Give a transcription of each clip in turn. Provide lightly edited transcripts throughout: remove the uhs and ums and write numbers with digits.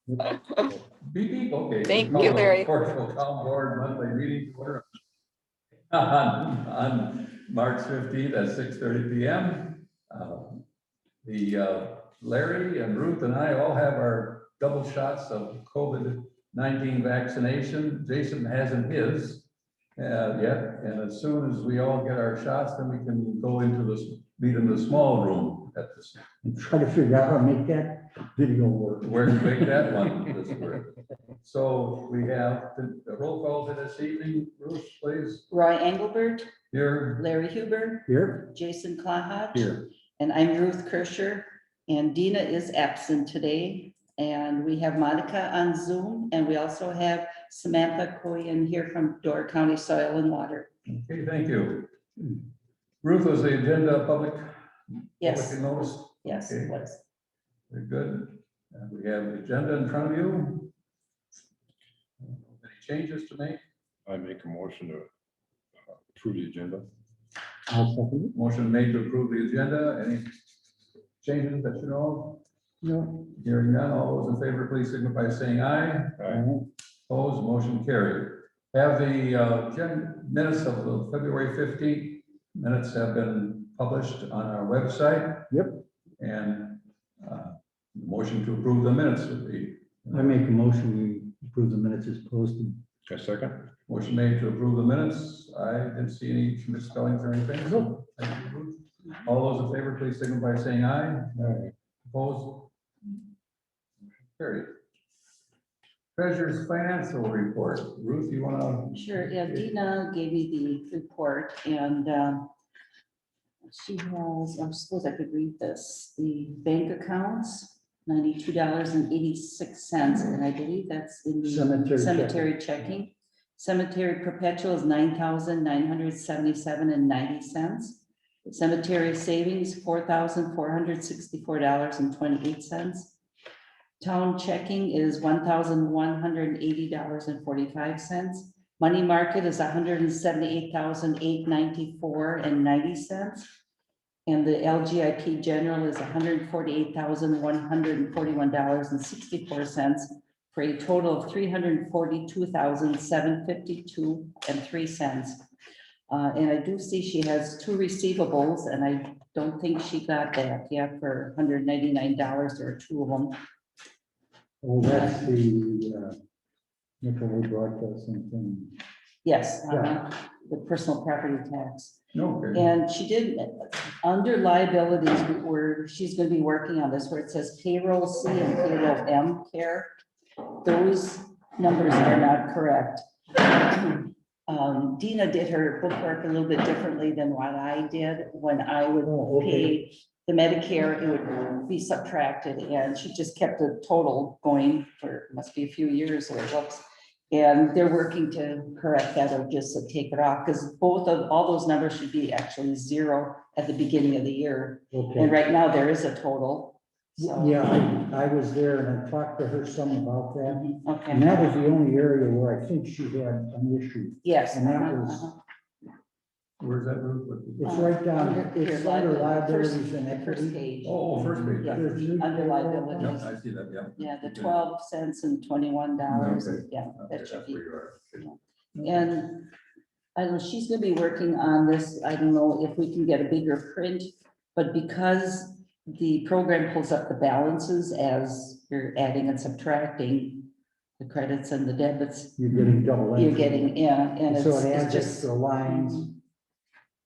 Beep, beep, okay. Thank Call you, the Larry. Forestville Town Board monthly meeting to order on March 15th at 6:30 p.m. Larry and Ruth and I all have our double shots of COVID-19 vaccination. Jason hasn't his yet, and as soon as we all get our shots, then we can go into this, meet in the small room at this. And try to figure out how to make that video work. Where to make that one this work. So we have the roll call to this evening. Bruce, please. Roy Engelbert, Here. Larry Huber, Here? Jason Klahat. Here. And I'm Ruth Kirscher, and Dina is absent today. And we have Monica on Zoom, and we also have Samantha Coyen here from Door County Soil and Water. Okay, thank you. Ruth, was the agenda public? Yes, Public notice? yes, Okay. it was. Very good. And we have the agenda in front of you. Any changes to make? I make a motion to approve the agenda. I'll second it. Motion made to approve the agenda. Any changes that you know? No. Hearing none, all those in favor, please signify by saying aye. Opposed, motion carried. Have the minutes of the February 15th minutes have been published on our website. Yep. And motion to approve the minutes would be. I make a motion, we approve the minutes as posted. A second. Motion made to approve the minutes. I didn't see any misspellings or anything. No. Thank you, Bruce. All those in favor, please signify by saying aye. Opposed? Carried. Treasurer's financial report. Ruth, you want to? Sure, yeah, Dina gave me the report, and she has, I suppose I could read this, the bank accounts, $92.86, and I believe that's in the cemetery checking. Cemetery perpetual is $9,977.90. Cemetery savings, $4,464.28. Town checking is $1,180.45. Money market is $178,894.90. And the LGIP general is $148,141.64 for a total of $342,752.03. And I do see she has two receivables, and I don't think she got that yet for $199. There are two of them. Oh, that's the Nicolay broadcasting thing. Yes, Yeah. the personal property tax. No. Okay. And she did, under liabilities, she's gonna be working on this, where it says payroll C and payroll M care. Those numbers are not correct. Dina did her bookwork a little bit differently than what I did. When I would pay the Medicare, it would be subtracted, and she just kept a total going for, must be a few years or it looks. And they're working to correct that or just to take it off, because all those numbers should be actually zero at the beginning of the year. And Okay. right now there is a total. So, Yeah, I was there and I talked to her some about that. okay. And that was the only area where I think she had an issue. Yes. And that was, Where's that, Ruth? it's right down, it's under liabilities and First equity. page. Oh, first page. Yeah. There's new- Under liabilities. Yep, I see that, yeah. Yeah, the 12 cents and $21. Okay. Yeah, Okay, that that's should be. where you are. And I don't know, she's gonna be working on this. I don't know if we can get a bigger print, but because the program pulls up the balances as you're adding and subtracting the credits and the debits, You're getting double. you're entry. getting, yeah, and So it it's adds just, extra lines.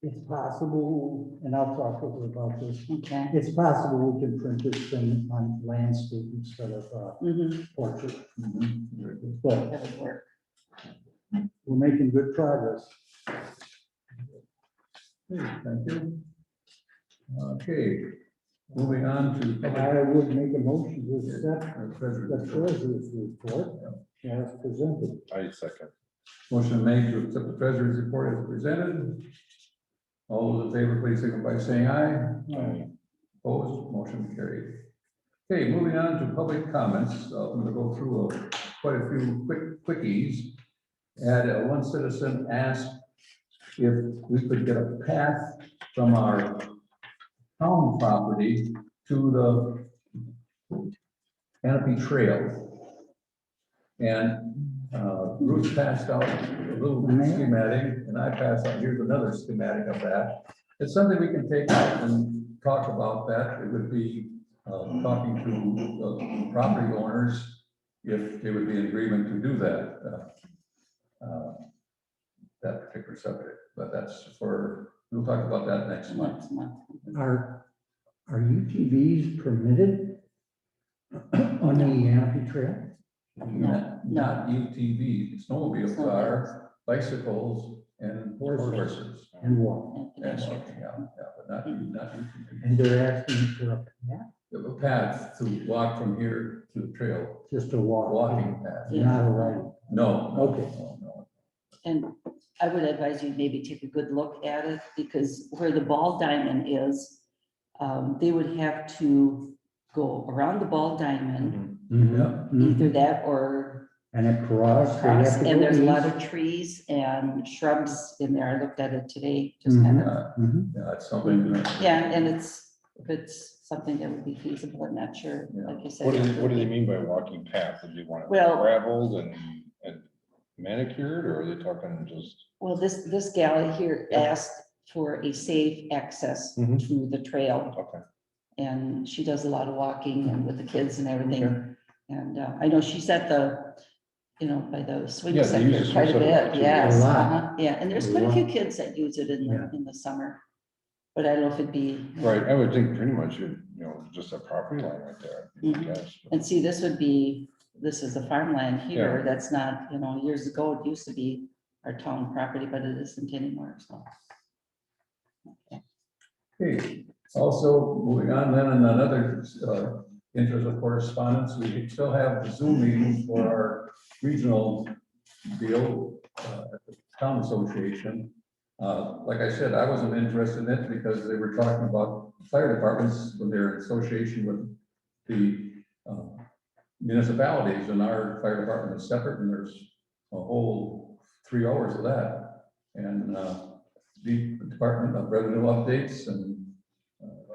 It's possible, and I'll talk with her about this. okay. It's possible we can print this thing on landscape instead of Mhm, portrait. Mhm. Very good. But that would work. we're making good progress. Thank you. Okay, moving on to public. I would make a motion to accept Treasurer's the report. treasurer's report as presented. I second. Motion made to accept the treasurer's report as presented. All those in favor, please signify by saying aye. Aye. Opposed, motion carried. Okay, moving on to public comments. I'm gonna go through quite a few quickies. And one citizen asked if we could get a path from our town property to the Canopy Trail. And Ruth passed out a little schematic, and I passed out, here's another schematic of that. It's something we can take out and talk about that. It would be talking to the property owners if they would be in agreement to do that. That particular subject, but that's we'll talk about that next month. Next month. Are UTVs permitted on the Yankee Trail? Not UTVs, snowmobiles are, bicycles and horses. And what? And walking, yeah, but not UTVs. And they're asking for a path, A path to walk from here to the trail, just a walk. walking path. Not a ride. No. Okay. No. And I would advise you maybe take a good look at it, because where the ball diamond is, they would have to go around the ball diamond, Mhm. either that or And across. they cross, have to and go there's a lot east. of trees and shrubs in there. I looked at it today, just kind of, Mhm. Yeah, it's something. yeah, and if it's something that would be feasible, I'm not sure, like you said. What do they mean by walking path? Did you want it Well- gravelled and manicured, or are they talking just? Well, this gal here Yeah. asked for a safe access Mhm. to the trail. Okay. And she does a lot of walking and with the kids and everything. Okay. And I know she's at the, by the swing Yeah, they use center the quite a swing center a lot, bit, too. yes. A lot. Yeah, and there's A quite a few lot. kids that use it Yeah. in the summer. But I don't know if it'd be. Right, I would think pretty much, just a property line right there, I Mhm. guess. And see, this is a farmland here. Yeah. That's not, years ago, it used to be our town property, but it isn't anymore, so. Okay, also moving on then, and another interest of correspondence, we still have the Zoom meeting for our regional deal at the town association. Like I said, I wasn't interested in it because they were talking about fire departments when they're in association with the municipalities, and our fire department is separate, and there's a whole 3 hours of that. And the Department of Revenue updates and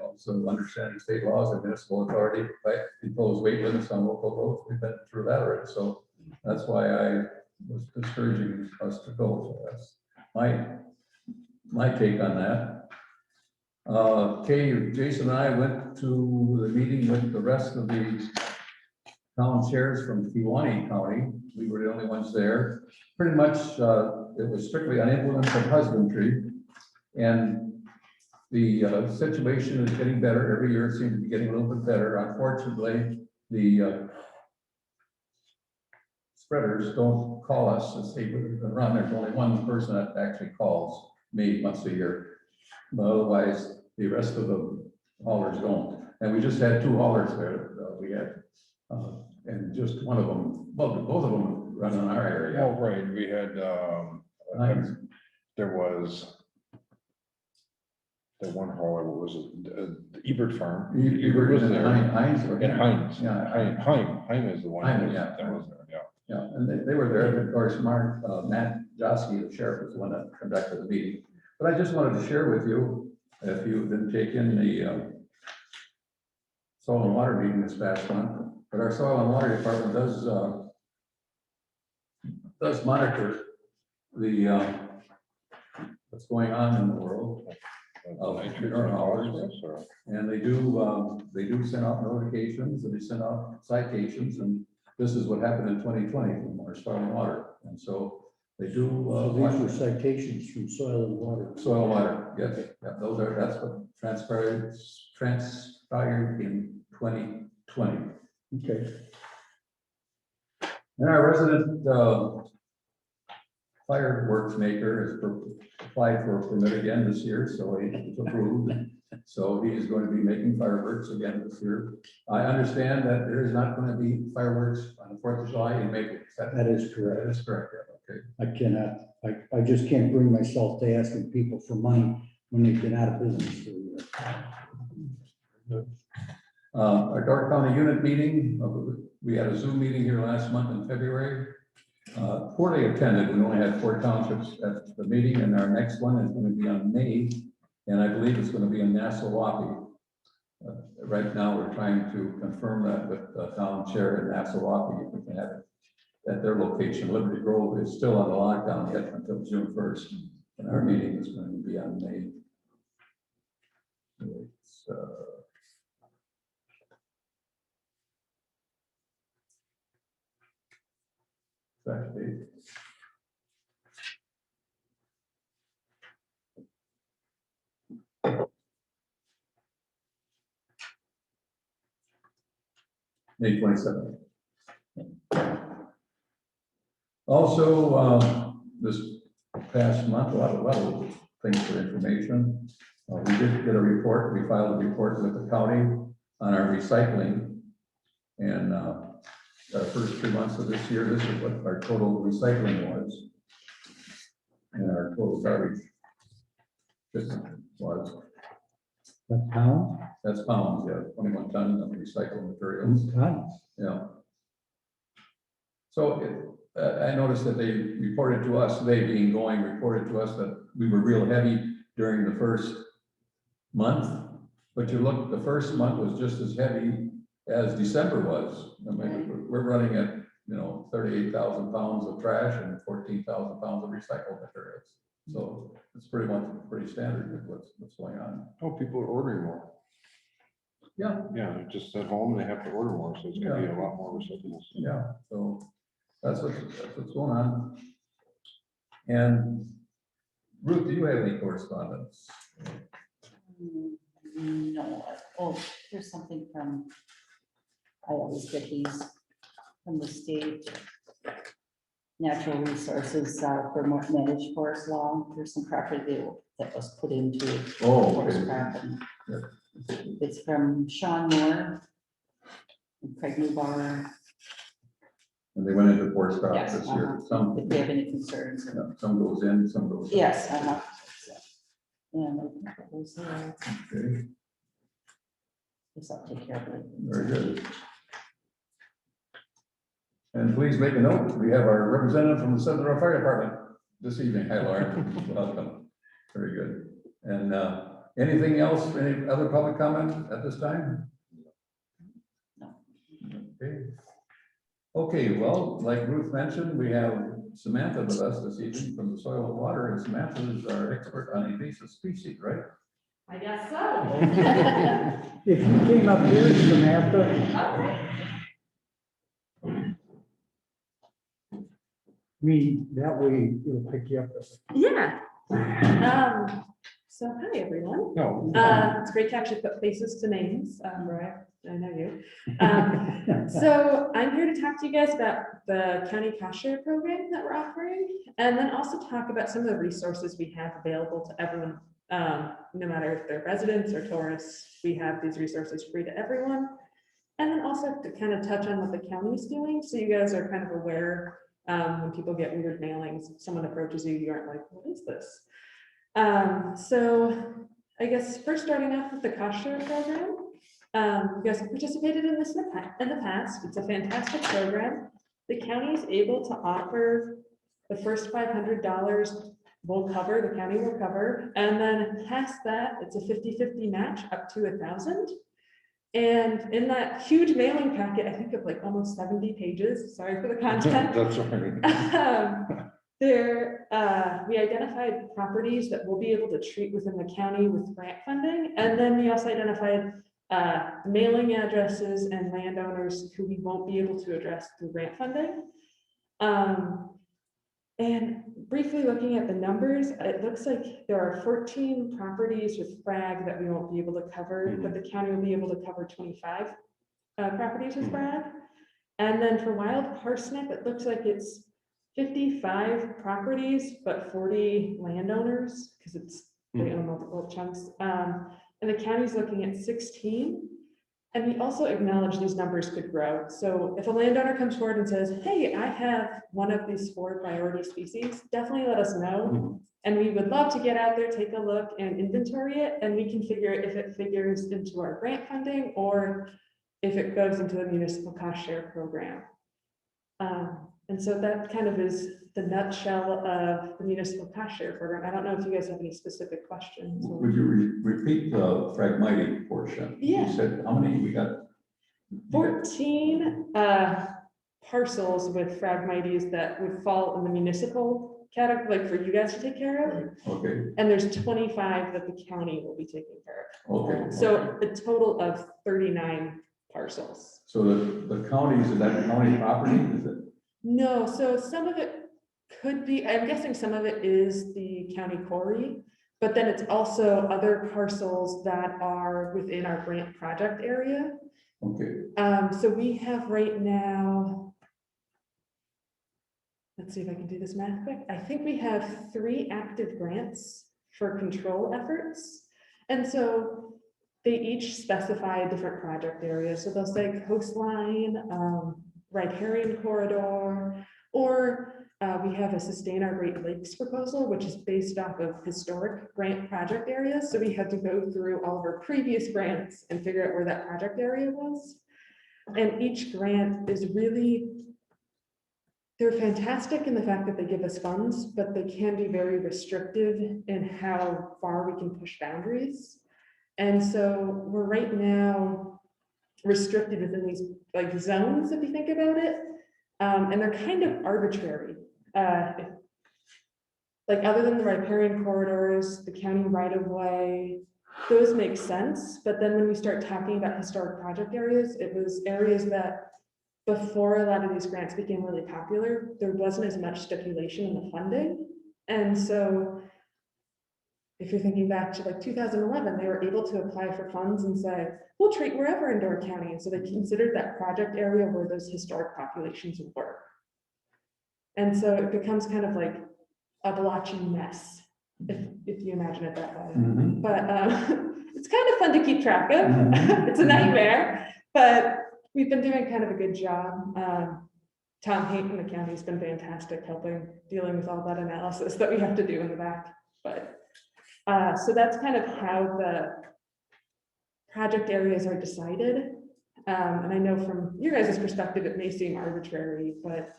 also understanding state laws and municipal authority, impose weight limits on local roads. We've been through that already, so that's why I was discouraging us to go. So that's my take on that. Jason and I went to the meeting with the rest of the town chairs from Kewaunee County. We were the only ones there. Pretty much, it was strictly on implements of husbandry. And the situation is getting better. Every year it seems to be getting a little bit better. Unfortunately, the spreaders don't call us and say we're gonna run. There's only one person that actually calls me once a year. But otherwise, the rest of the haulers don't. And we just had 2 haulers there. We had, and just one of them, well, both of them run in our area. Oh, right, we had, there was the one hauler, what was it, the Ebert Farm? Ebert was and there. Heinz. And Heinz, Yeah. Heim is the one Heim, that yeah. was there, yeah. Yeah, and they were there, of course, Matt Josky, the sheriff, was the one that conducted the meeting. But I just wanted to share with you, if you didn't take in the soil and water meeting this past month, but our soil and water department does monitor the what's going on in the world. The nitrogen phosphorus, or? And they do send out notifications, and they send out citations, and this is what happened in 2020 from our soil and water. And so they do. So these are citations from soil and water. Soil and water, yes, yeah, that's what transpired in 2020. Okay. And our resident fireworks maker has applied for a permit again this year, so it's approved. So he is going to be making fireworks again this year. I understand that there is not going to be fireworks on the 4th of July in Maple. That is correct. That is correct, yeah, okay. I cannot, I just can't bring myself to asking people for money when they've been out of business for a year. Our Dark County unit meeting, we had a Zoom meeting here last month in February. Poorly attended, we only had 4 townships at the meeting, and our next one is going to be on May, and I believe it's going to be in Nassau. Right now, we're trying to confirm that with the town chair in Nassau, if we can have it at their location. Liberty Grove is still on the lockdown yet until June 1st. And our meeting is going to be on May. It's, exact date. May 27th. Also, this past month, a lot of things for information. We did get a report. We filed a report with the county on our recycling. And our first 2 months of this year, this is what our total recycling was. And our total garbage was. That's pound? That's pounds, yeah, 21 tons of recycled materials. Tons. Yeah. So I noticed that they reported to us, they being going, reported to us that we were real heavy during the first month. But you look, the first month was just as heavy as December was. I mean, we're running at, 38,000 pounds of trash and 14,000 pounds of recycled materials. So it's pretty standard with what's going on. Oh, people are ordering more. Yeah. Yeah, they're just at home, they have to order more, so it's gonna be a lot more recyclables. Yeah, so that's what's going on. And Ruth, do you have any correspondence? No, oh, here's something from, I always get these from the state. Natural resources for more managed forest law. There's some property that was put into forest Okay. property. Yeah. It's from Sean Moore and Craig Newbar. And they went into forest stock Yes, this year. if they have any concerns. Some goes in, some goes out. Yes, and I think that was, Okay, guess I'll take care of it. very good. And please make a note, we have our representative from the Central Fire Department this evening. Hi, Lauren. Welcome. Very good. And anything else, any other public comment at this time? No. Okay. Okay, well, like Ruth mentioned, we have Samantha with us this evening from the Soil and Water, and Samantha is our expert on invasive species, right? I guess so. If you came up here, Samantha, Okay. that way it'll pick you up. Yeah. So hi, everyone. No. It's great to actually put faces to names. Roy, I know you. So I'm here to talk to you guys about the county cost share program that we're offering, and then also talk about some of the resources we have available to everyone. No matter if they're residents or tourists, we have these resources free to everyone. And then also to kind of touch on what the county's doing, so you guys are kind of aware when people get weird mailings, if someone approaches you, you aren't like, what is this? So I guess first starting off with the cost share program. You guys have participated in this in the past. It's a fantastic program. The county is able to offer the first $500 will cover, the county will cover, and then past that, it's a 50-50 match up to 1,000. And in that huge mailing packet, I think of like almost 70 pages, sorry for the content. That's right. We identified properties that we'll be able to treat within the county with grant funding. And then we also identified mailing addresses and landowners who we won't be able to address through grant funding. And briefly looking at the numbers, it looks like there are 14 properties with FRAG that we won't be able to cover, but the county will be able to cover 25 properties with FRAG. And then for wild parsnip, it looks like it's 55 properties, but 40 landowners, because they own multiple chunks. And the county's looking at 16. And we also acknowledge these numbers could grow. So if a landowner comes forward and says, hey, I have one of these 4 priority species, definitely let us know. And we would love to get out there, take a look and inventory it. And we can figure if it figures into our grant funding or if it goes into the municipal cost share program. And so that kind of is the nutshell of the municipal cost share program. I don't know if you guys have any specific questions. Would you repeat the fragmite portion? Yeah. You said how many we got? 14 parcels with Phragmites that would fall in the municipal category, like for you guys to take care of. Okay, And there's 25 that the county will be taking care okay. of. So a total of 39 parcels. So the counties, is that county property, is it? No, so some of it could be, I'm guessing some of it is the county quarry, but then it's also other parcels that are within our grant project area. Okay, So we have right now, let's see if I can do this math quick. I think we have 3 active grants for control efforts. And so they each specify a different project area. So they'll say coastline, riparian corridor, or we have a Sustain Our Great Lakes proposal, which is based off of historic grant project areas. So we had to go through all of our previous grants and figure out where that project area was. And each grant is really, they're fantastic in the fact that they give us funds, but they can be very restrictive in how far we can push boundaries. And so we're right now restricted within these like zones, if you think about it. And they're kind of arbitrary. Like other than the riparian corridors, the county right of way, those make sense. But then when we start talking about historic project areas, it was areas that before a lot of these grants became really popular, there wasn't as much stipulation in the funding. And so if you're thinking back to like 2011, they were able to apply for funds and say, we'll treat wherever in Door County. And so they considered that project area where those historic populations were. And so it becomes kind of like a blotchy mess, if you imagine it that way. mhm, But it's kind of fun to keep track of. Mhm. It's a nightmare, but we've been doing kind of a good job. Tom Haight in the county has been fantastic helping dealing with all that analysis that we have to do in the back. But so that's kind of how the project areas are decided. And I know from your guys' perspective, it may seem arbitrary, but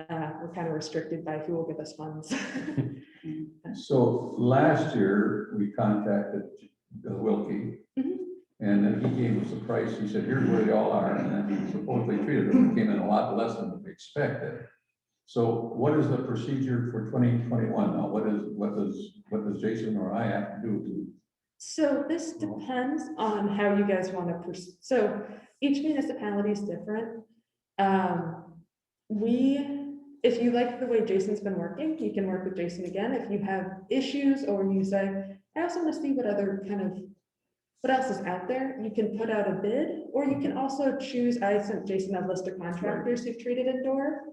we're kind of restricted by who will give us funds. so last year, we contacted Bill Wilkie. Mhm. And then he gave us a price, he said, here's where they all are, and then he supposedly treated them, it came in a lot less than we expected. So what is the procedure for 2021 now? What does Jason or I have to do? So this depends on how you guys want to pursue. So each municipality is different. If you like the way Jason's been working, you can work with Jason again. If you have issues or you say, I also want to see what else is out there, you can put out a bid, or you can also choose, I sent Jason a list of contractors who've treated indoor,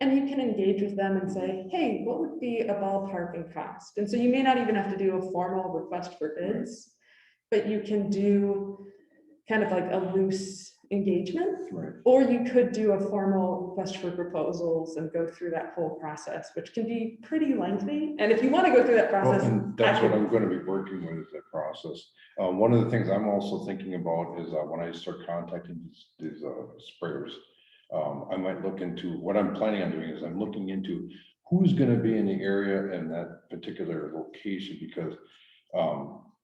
and you can engage with them and say, hey, what would be a ballpark in cost? And so you may not even have to do a formal request for bids, but you can do kind of like a loose engagement, Right. or you could do a formal request for proposals and go through that whole process, which can be pretty lengthy. And if you want to go through that Well, process, and that's what I'm going to be working with, is that process. One of the things I'm also thinking about is when I start contacting these sprayers, I might look into, what I'm planning on doing is I'm looking into who's going to be in the area in that particular location, because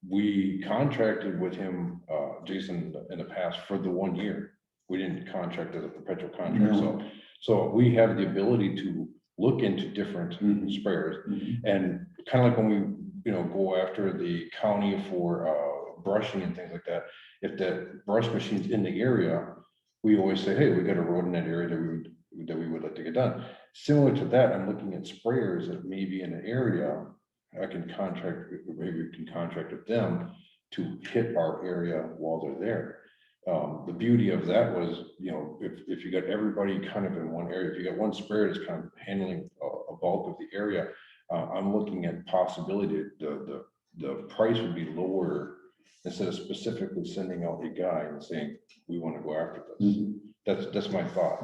we contracted with him, Jason, in the past for the 1 year. We didn't contract as a perpetual contract. No. So we have the ability to look into different sprayers, and kind of like when we, go after the county for brushing and things like that. If the brush machine's in the area, we always say, hey, we got a road in that area that we would like to get done. Similar to that, I'm looking at sprayers that may be in an area. I can contract, maybe we can contract with them to hit our area while they're there. The beauty of that was, if you got everybody kind of in one area, if you got one sprayer that's kind of handling a bulk of the area, I'm looking at possibility, the price would be lower instead of specifically sending out a guy and saying, we want to go after this. That's my thought.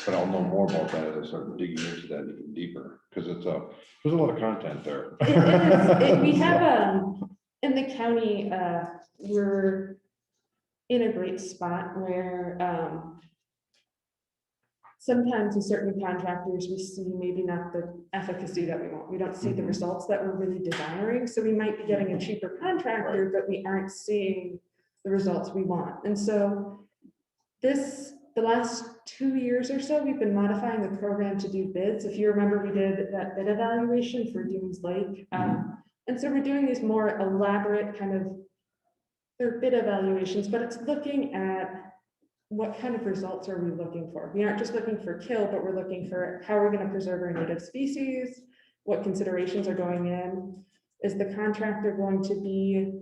But I'll know more about that as I start digging into that even deeper, because there's a lot of content there. We have, in the county, we're in a great spot where sometimes with certain contractors, we see maybe not the efficacy that we want. We don't see the results that we're really desiring. So we might be getting a cheaper contractor, but we aren't seeing the results we want. And so this the last 2 years or so, we've been modifying the program to do bids. If you remember, we did that bid evaluation for Dooms Lake. And so we're doing these more elaborate kind of, they're bid evaluations, but it's looking at what kind of results are we looking for? We aren't just looking for kill, but we're looking for how we're going to preserve our native species, what considerations are going in. Is the contractor going to be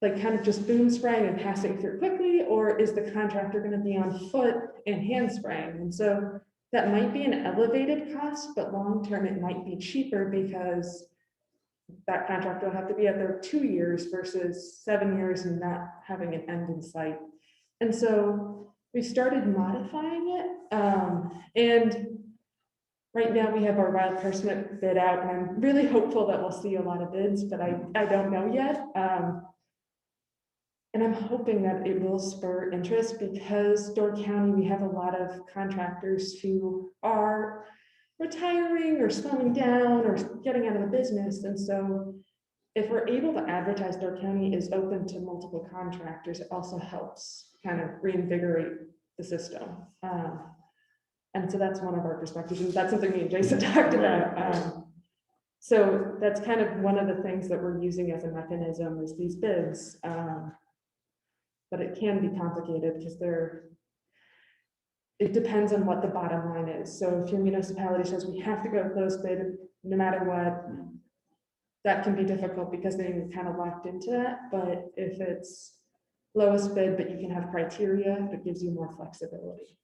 like kind of just boom spraying and passing through quickly, or is the contractor going to be on foot and hand spraying? And so that might be an elevated cost, but long-term it might be cheaper because that contractor will have to be out there 2 years versus 7 years and not having an end in sight. And so we started modifying it. And right now we have our wild parsnip bid out, and I'm really hopeful that we'll see a lot of bids, but I don't know yet. And I'm hoping that it will spur interest because Door County, we have a lot of contractors who are retiring or slowing down or getting out of the business. And so if we're able to advertise Door County is open to multiple contractors, it also helps kind of reinvigorate the system. And so that's one of our perspectives, and that's something me and Jason talked about. So that's kind of one of the things that we're using as a mechanism is these bids. But it can be complicated because it depends on what the bottom line is. So if your municipality says we have to go with lowest bid no matter what, that can be difficult because then you're kind of locked into that. But if it's lowest bid, but you can have criteria, it gives you more flexibility.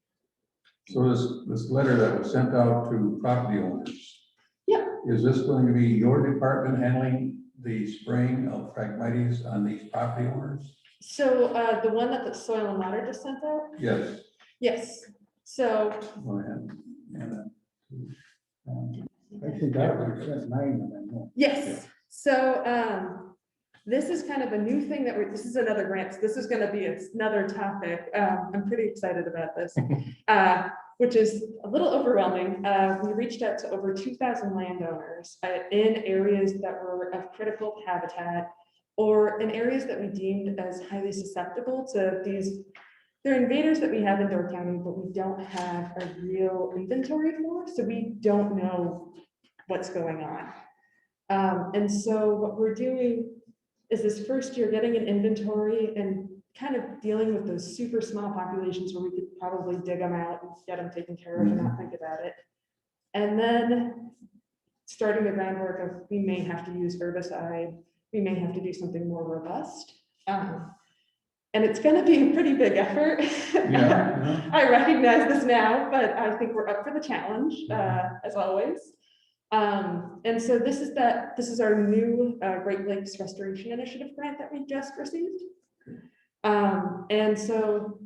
So this letter that was sent out to property owners. Yeah. Is this going to be your department handling the spraying of Phragmites on these property owners? So the one that the Soil and Water just sent out? Yes. Yes. So Go ahead. I think that was sent 9 of them. No. yes. So this is kind of a new thing that this is another grant. So this is going to be another topic. I'm pretty excited about this, which is a little overwhelming. We reached out to over 2,000 landowners in areas that were of critical habitat or in areas that we deemed as highly susceptible to these. They're invaders that we have in Door County, but we don't have a real inventory for, so we don't know what's going on. And so what we're doing is this first year getting an inventory and kind of dealing with those super small populations where we could probably dig them out and get them taken care of and not think about it. And then starting the groundwork of we may have to use herbicide, we may have to do something more robust. And it's going to be a pretty big effort. Yeah. I recognize this now, but I think we're up for the challenge, as always. And so this is our new Great Lakes Restoration Initiative grant that we just received. And so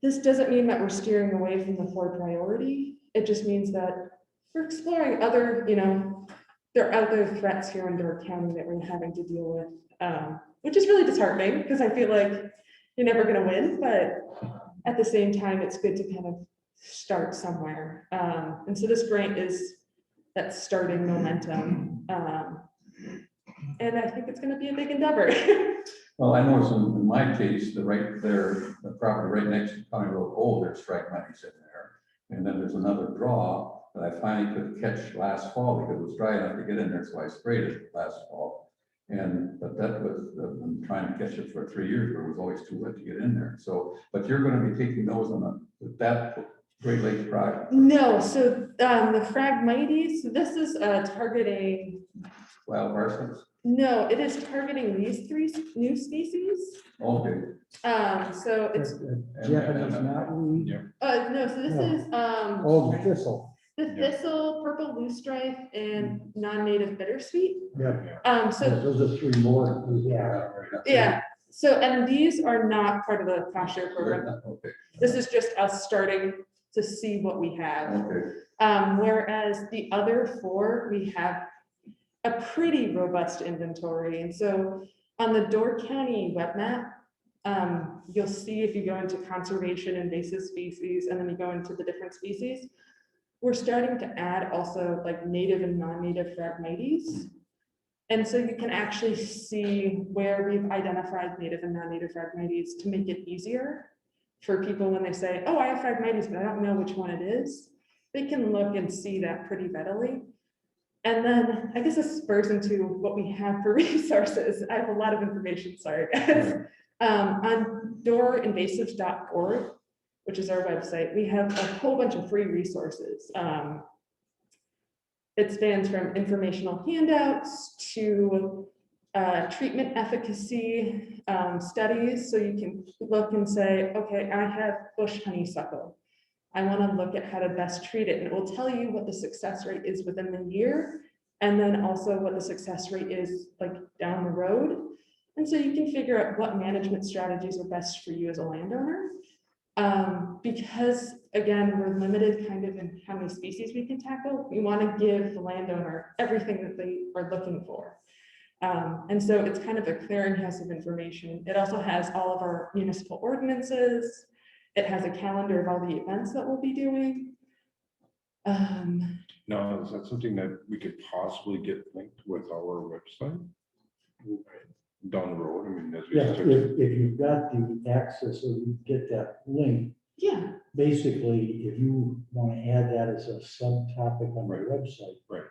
this doesn't mean that we're steering away from the 4 priority. It just means that we're exploring other, there are other threats here in Door County that we're having to deal with, which is really disheartening because I feel like you're never going to win, but at the same time, it's good to kind of start somewhere. And so this grant is that starting momentum. And I think it's going to be a big endeavor. Well, I noticed in my case, the property right next to County Road Old, there's Phragmites in there. And then there's another draw that I finally could catch last fall because it was dry enough to get in there, so I sprayed it last fall. But that was, I'm trying to catch it for 3 years, but it was always too wet to get in there. So, but you're going to be taking those with that Great Lakes project? No, so the Phragmites, this is targeting. Wild parsnips? No, it is targeting these 3 new species. Okay. So it's Japanese knotweed. Yeah. no, so this No. is Old thistle. the thistle, purple loosestrife, and non-native bittersweet. Yeah. So Those are 3 more. Yeah. yeah, so and these are not part of the cost share program. Okay. This is just us starting to see what we have. Okay. Whereas the other 4, we have a pretty robust inventory. And so on the Door County web map, you'll see if you go into conservation invasive species and then you go into the different species, we're starting to add also like native and non-native Phragmites. And so you can actually see where we've identified native and non-native Phragmites to make it easier. for people when they say, oh, I have Phragmites, but I don't know which one it is. They can look and see that pretty readily. And then I guess this spurs into what we have for resources. I have a lot of information, sorry guys. On doorinvasives.org, which is our website, we have a whole bunch of free resources. It spans from informational handouts to treatment efficacy studies. So you can look and say, okay, I have bush honeysuckle. I want to look at how to best treat it. And it will tell you what the success rate is within the year, and then also what the success rate is like down the road. And so you can figure out what management strategies are best for you as a landowner. Because again, we're limited kind of in how many species we can tackle. We want to give the landowner everything that they are looking for. And so it's kind of a clearinghouse of information. It also has all of our municipal ordinances. It has a calendar of all the events that we'll be doing. Now, is that something that we could possibly get linked with our website down the road? I mean, as we Yeah, start if you've got the access or you get that link, Yeah, basically, if you want to add that as a subtopic on your website. Right.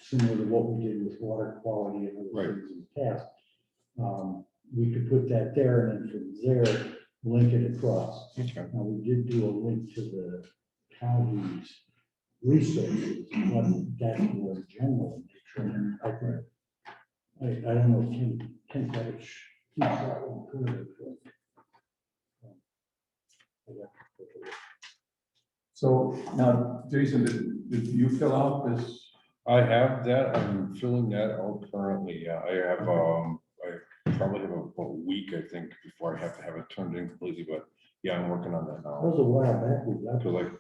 Similar to what we did with water quality and other Right. things in the past. We could put that there and then from there, link it across. Okay. Now, we did do a link to the county's resources, but that's more general in nature. And I don't know, Ken Petich, he's got one currently, So now, Jason, did you fill out this? I have that. I'm filling that out currently. Yeah, I have, I probably have about a week, I think, before I have to have it turned in completely, but yeah, I'm working on that that now. was a while back, we got Cause like,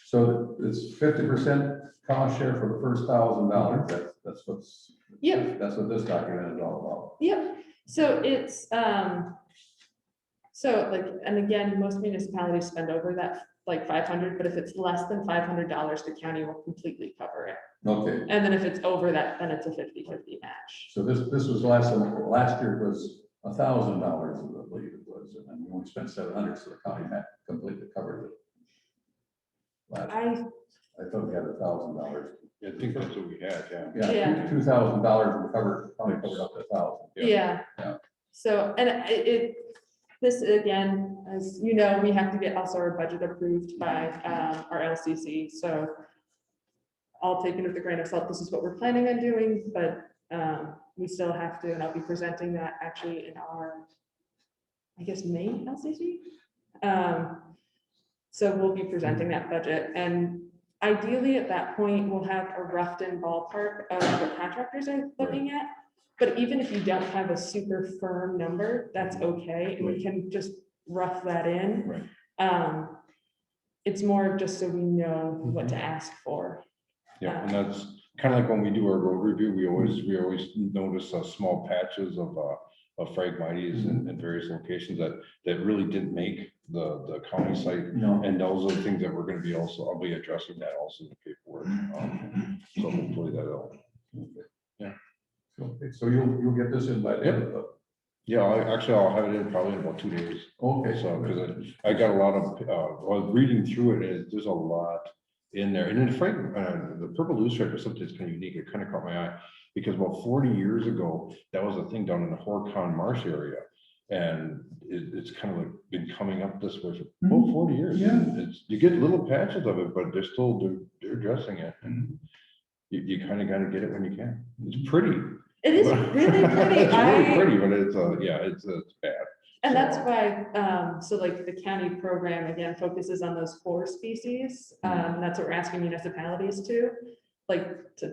So it's 50% cost share for the first $1,000. That's what's. Yep. That's what this document is all yep. So it's, so like, and again, most municipalities spend over that like 500, but if it's less than $500, the county will completely cover it. about. Okay, And then if it's over that, then it's a 50-50 match. so this was last year was $1,000, I believe it was, and then we only spent 700, so the county had completely covered it. I thought we had $1,000. I think that's what we had, yeah. Yeah. $2,000 would cover, probably covered up to 1,000. Yeah. Yeah. So, and this again, as you know, we have to get also our budget approved by our LCC. So I'll take it with a grain of salt. This is what we're planning on doing, but we still have to, and I'll be presenting that actually in our, I guess, May LCC. So we'll be presenting that budget, and ideally at that point, we'll have a roughed-in ballpark of what contractors are looking at. But even if you don't have a super firm number, that's okay, and we can just rough that in. Right. It's more of just so we know what to ask for. Yeah, and that's kind of like when we do our road review, we always notice small patches of Phragmites in various locations that really didn't make the county site. No. And those are the things that we're going to be I'll be addressing that also in the paperwork. So hopefully that'll. Okay, so you'll get this in by the end of the. Yeah, I'll have it in probably in about 2 days. Okay. So, because I got a lot of, I was reading through it, and there's a lot in there. And then the purple loosestripe is something that's kind of unique. It kind of caught my eye because about 40 years ago, that was a thing down in the Horicon Marsh area. And it's kind of like been coming up this way for about 40 years. Yeah. And you get little patches of it, but they're addressing it. And you kind of got to get it when you can. It's pretty. It is really pretty. It's really pretty, but it's bad. And that's why, so like the county program again focuses on those 4 species. That's what we're asking municipalities to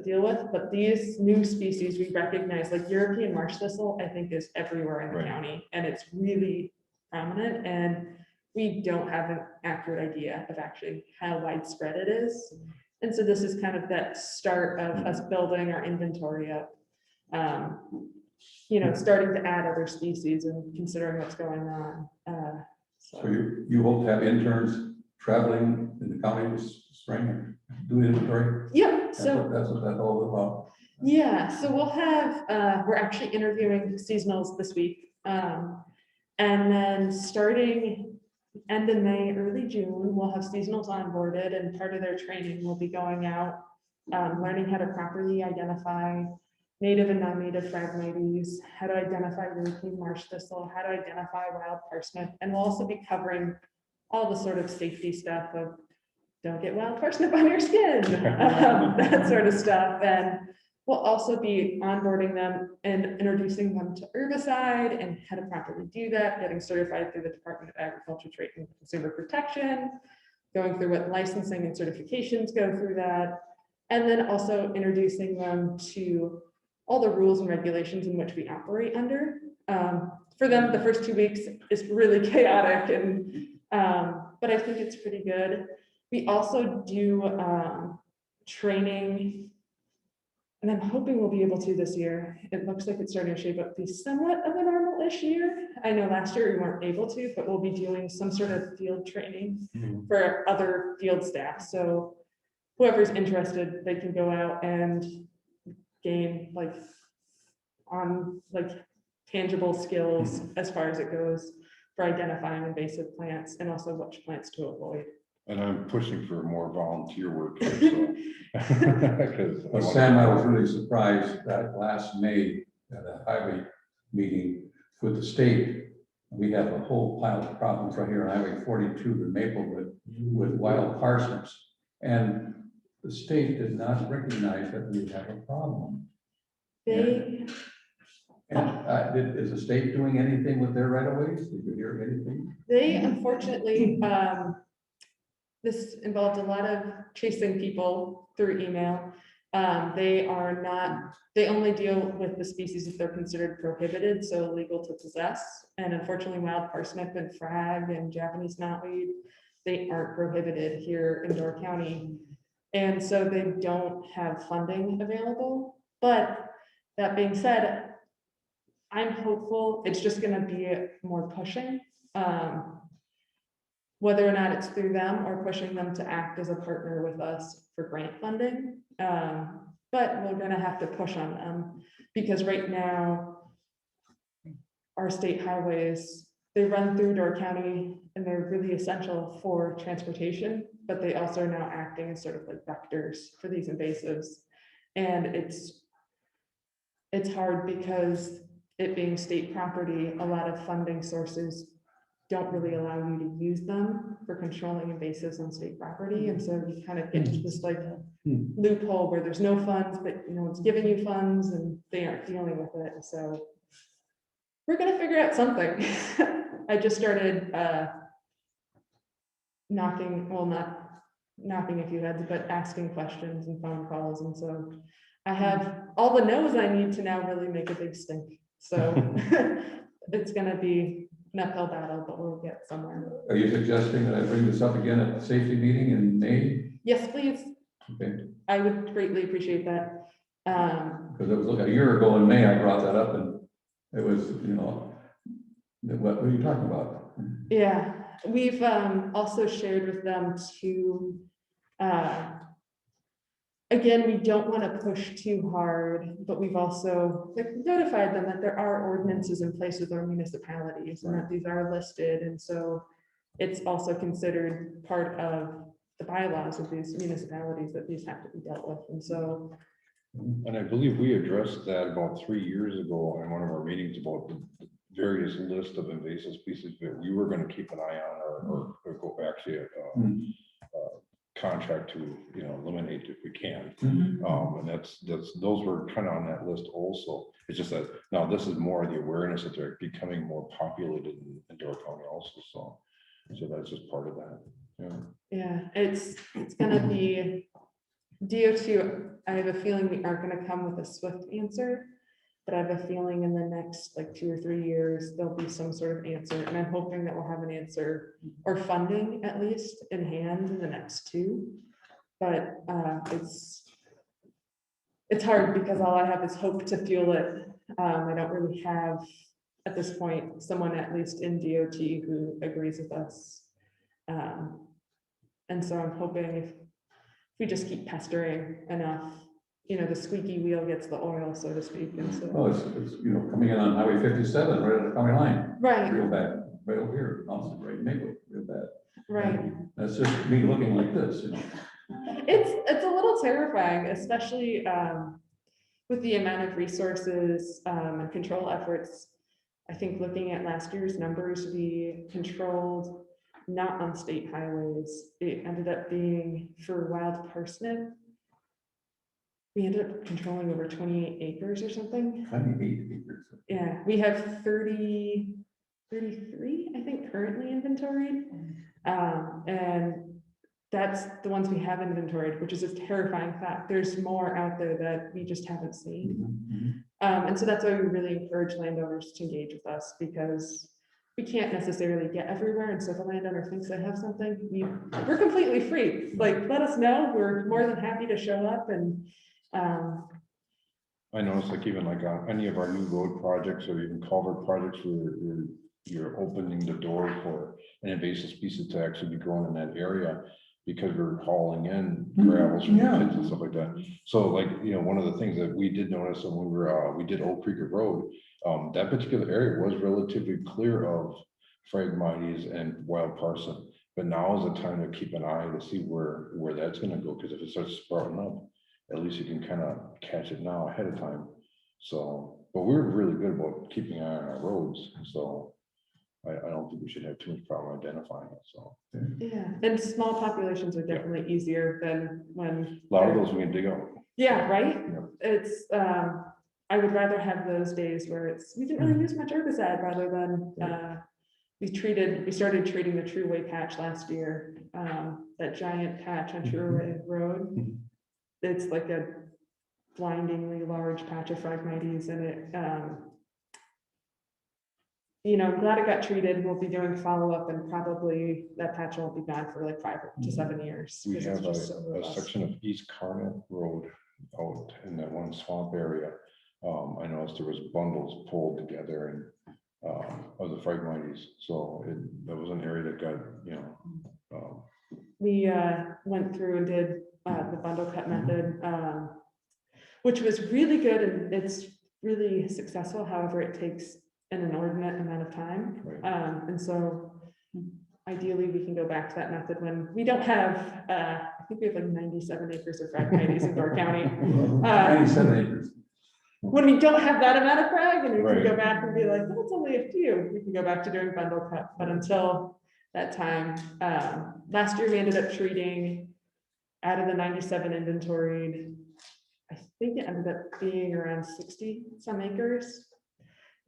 deal with. But these new species we recognize, like European marsh thistle, I think is everywhere in the county, and it's really prominent. And we don't have an accurate idea of actually how widespread it is. And so this is kind of that start of us building our inventory up. Starting to add other species and considering what's going on. So you hope to have interns traveling in the county this spring and do inventory? Yeah, That's so what that's all about. yeah, so we'll have, we're actually interviewing seasonals this week. And then starting end of May, early June, we'll have seasonals onboarded, and part of their training will be going out, learning how to properly identify native and non-native Phragmites, how to identify European marsh thistle, how to identify wild parsnip, and we'll also be covering all the sort of safety stuff of don't get wild parsnip on your skin, that sort of stuff. And we'll also be onboarding them and introducing them to herbicide and how to properly do that, getting certified through the Department of Agriculture, Trade and Consumer Protection, going through what licensing and certifications go through that, and then also introducing them to all the rules and regulations in which we operate under. For them, the first 2 weeks is really chaotic, and but I think it's pretty good. We also do training, and I'm hoping we'll be able to this year. It looks like it's starting to shape up to be somewhat of a normal-ish year. I know last year we weren't able to, but we'll be doing some sort of field training for other field staff. So whoever's interested, they can go out and gain tangible skills as far as it goes for identifying invasive plants and also which plants to avoid. And I'm pushing for more volunteer work here, so. 'Cause Well, Sam, I was really surprised that last May at a highway meeting with the state, we have a whole pile of problems right here on Highway 42 to Maplewood with wild parsnips. And the state did not recognize that we have a problem. They, And is the state doing anything with their right of ways? Did you hear anything? they unfortunately, this involved a lot of chasing people through email. They are not, they only deal with the species if they're considered prohibited, so illegal to possess. And unfortunately, wild parsnip and frag and Japanese knotweed, they aren't prohibited here in Door County. And so they don't have funding available. But that being said, I'm hopeful it's just gonna be more pushing. Whether or not it's through them or pushing them to act as a partner with us for grant funding. But we're gonna have to push on them because right now, our state highways, they run through Door County and they're really essential for transportation, but they also are now acting as sort of like vectors for these invasives. And it's hard because it being state property, a lot of funding sources don't really allow you to use them for controlling invasives on state property. And so you kind of get to this like loophole where there's no funds, but no one's giving you funds and they aren't dealing with it. So we're gonna figure out something. I just started knocking, well, not knocking a few heads, but asking questions and phone calls. And so I have all the no's I need to now really make a big stink. So it's gonna be an uphill battle, but we'll get somewhere. Are you suggesting that I bring this up again at the safety meeting in May? Yes, please. Okay, I would greatly appreciate that. because it was like a year ago in May, I brought that up and it was, what are you talking about? Yeah, we've also shared with them to, again, we don't want to push too hard, but we've also notified them that there are ordinances in place with our municipalities and that these are listed. And so it's also considered part of the bylaws of these municipalities that these have to be dealt with. And so. And I believe we addressed that about 3 years ago in one of our meetings about the various list of invasive species that we were going to keep an eye on or go actually contract to eliminate if we can. And that's those were kind of on that list also. It's just that now this is more the awareness that they're becoming more populated in Door County also. So that's just part of that. Yeah, it's gonna be DO2. I have a feeling we aren't gonna come with a swift answer, but I have a feeling in the next 2 or 3 years, there'll be some sort of answer. And I'm hoping that we'll have an answer or funding at least in hand in the next 2. But it's hard because all I have is hope to fuel it. I don't really have at this point someone at least in DOT who agrees with us. And so I'm hoping if we just keep pestering enough, the squeaky wheel gets the oil, so to speak, and so. Oh, it's, coming in on Highway 57, right at the county line, Right, real bad, right over here, also right in Maywood, real bad. right. That's just me looking like this, It's a little terrifying, especially with the amount of resources and control efforts. I think looking at last year's numbers, we controlled not on state highways. It ended up being for wild parsnip. We ended up controlling over 28 acres or something. 28 acres. Yeah, we have 33, I think, currently inventoried. And that's the ones we have inventoried, which is a terrifying fact. There's more out there that we just haven't seen. And so that's why we really encourage landowners to engage with us, because we can't necessarily get everywhere. And so if a landowner thinks they have something, we're completely free. Like, let us know. We're more than happy to show up. And I noticed like even like on any of our new road projects or even culvert projects where you're opening the door for an invasive species to actually be growing in that area, because we're hauling in gravels from Yeah. pits and stuff like that. So like, one of the things that we did notice when we did Oak Creek Road, that particular area was relatively clear of Phragmites and wild parsnip. But now is the time to keep an eye to see where that's gonna go, because if it starts sprouting up, at least you can kind of catch it now ahead of time. So, but we're really good about keeping an eye on our roads, so I don't think we should have too much problem identifying it, so. yeah, and small populations are definitely easier than when. A lot of those we can dig out. Yeah, right? Yeah. It's, I would rather have those days where we didn't really use much herbicide rather than, we started treating the True Way patch last year, that giant patch on True Way Road. It's like a blindingly large patch of Phragmites, and it, I'm glad it got treated. We'll be doing follow-up, and probably that patch will be gone for like 5 to 7 years. We 'cause it's have just so a robust. section of East Carmel Road out in that one swamp area. I noticed there was bundles pulled together and of the Phragmites, so that was an area that got, We went through and did the bundle cut method, which was really good, and it's really successful. However, it takes an inordinate amount of time. Right. And so ideally we can go back to that method when we don't have, I think we have like 97 acres of Phragmites in Door County. 97 acres. When we don't have that amount of frag, and we Right. can go back and be like, oh, it's only a few, we can go back to doing bundle cut. But until that time, last year we ended up treating, out of the 97 inventoried, I think it ended up being around 60 some acres.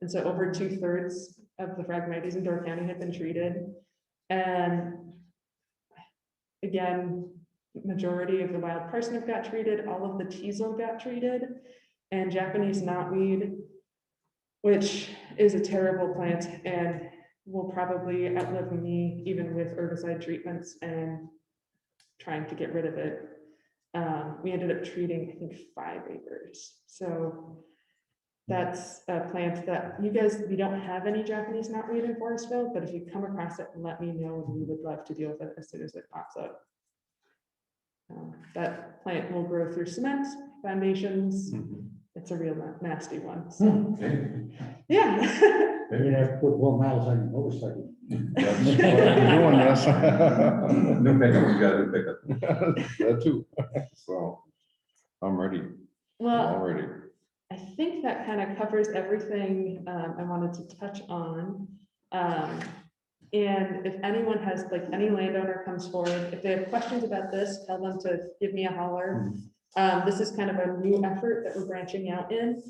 And so over 2/3 of the Phragmites in Door County had been treated. And again, majority of the wild parsnip got treated, all of the teasel got treated, and Japanese knotweed, which is a terrible plant and will probably outlive me even with herbicide treatments and trying to get rid of it. We ended up treating, I think, 5 acres. So that's a plant that we don't have any Japanese knotweed in Forestville, but if you come across it, let me know, and we would love to deal with it as soon as it pops up. That plant will grow through cement, foundations. It's a real nasty one. So, Okay. yeah. You're gonna have to put more miles on your motorcycle. That's what I'm doing, yes. New pickup, we got a new pickup. That too, so I'm ready, I'm all Well, ready. I think that kind of covers everything I wanted to touch on. And if anyone has, like, any landowner comes forward, if they have questions about this, tell them to give me a holler. This is kind of a new effort that we're branching out in.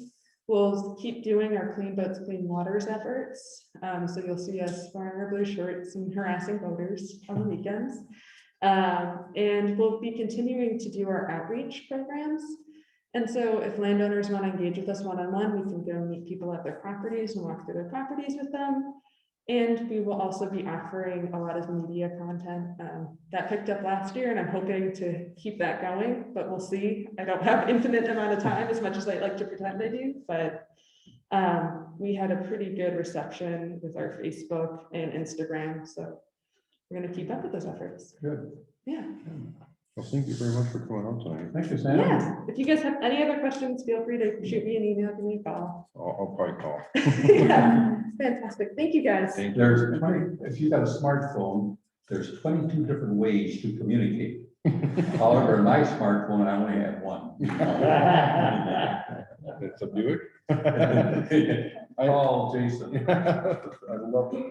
We'll keep doing our Clean Boats, Clean Waters efforts. So you'll see us wearing our blue shirts and harassing boaters on the weekends. And we'll be continuing to do our outreach programs. And so if landowners want to engage with us one-on-one, we can go meet people at their properties and walk through their properties with them. And we will also be offering a lot of media content that picked up last year, and I'm hoping to keep that going, but we'll see. I don't have infinite amount of time, as much as I like to pretend I do, but we had a pretty good reception with our Facebook and Instagram, so we're going to keep up with those efforts. Good. Yeah. Well, thank you very much for coming out tonight. Thank you, Sam. Yeah, if you guys have any other questions, feel free to shoot me an email, give me a call. I'll probably call. Yeah, fantastic. Thank you, guys. Thank you. There's 20, if you got a smartphone, there's 22 different ways to communicate. However, in my smartphone, I only have one. It's a Buick. Call Jason. I love it.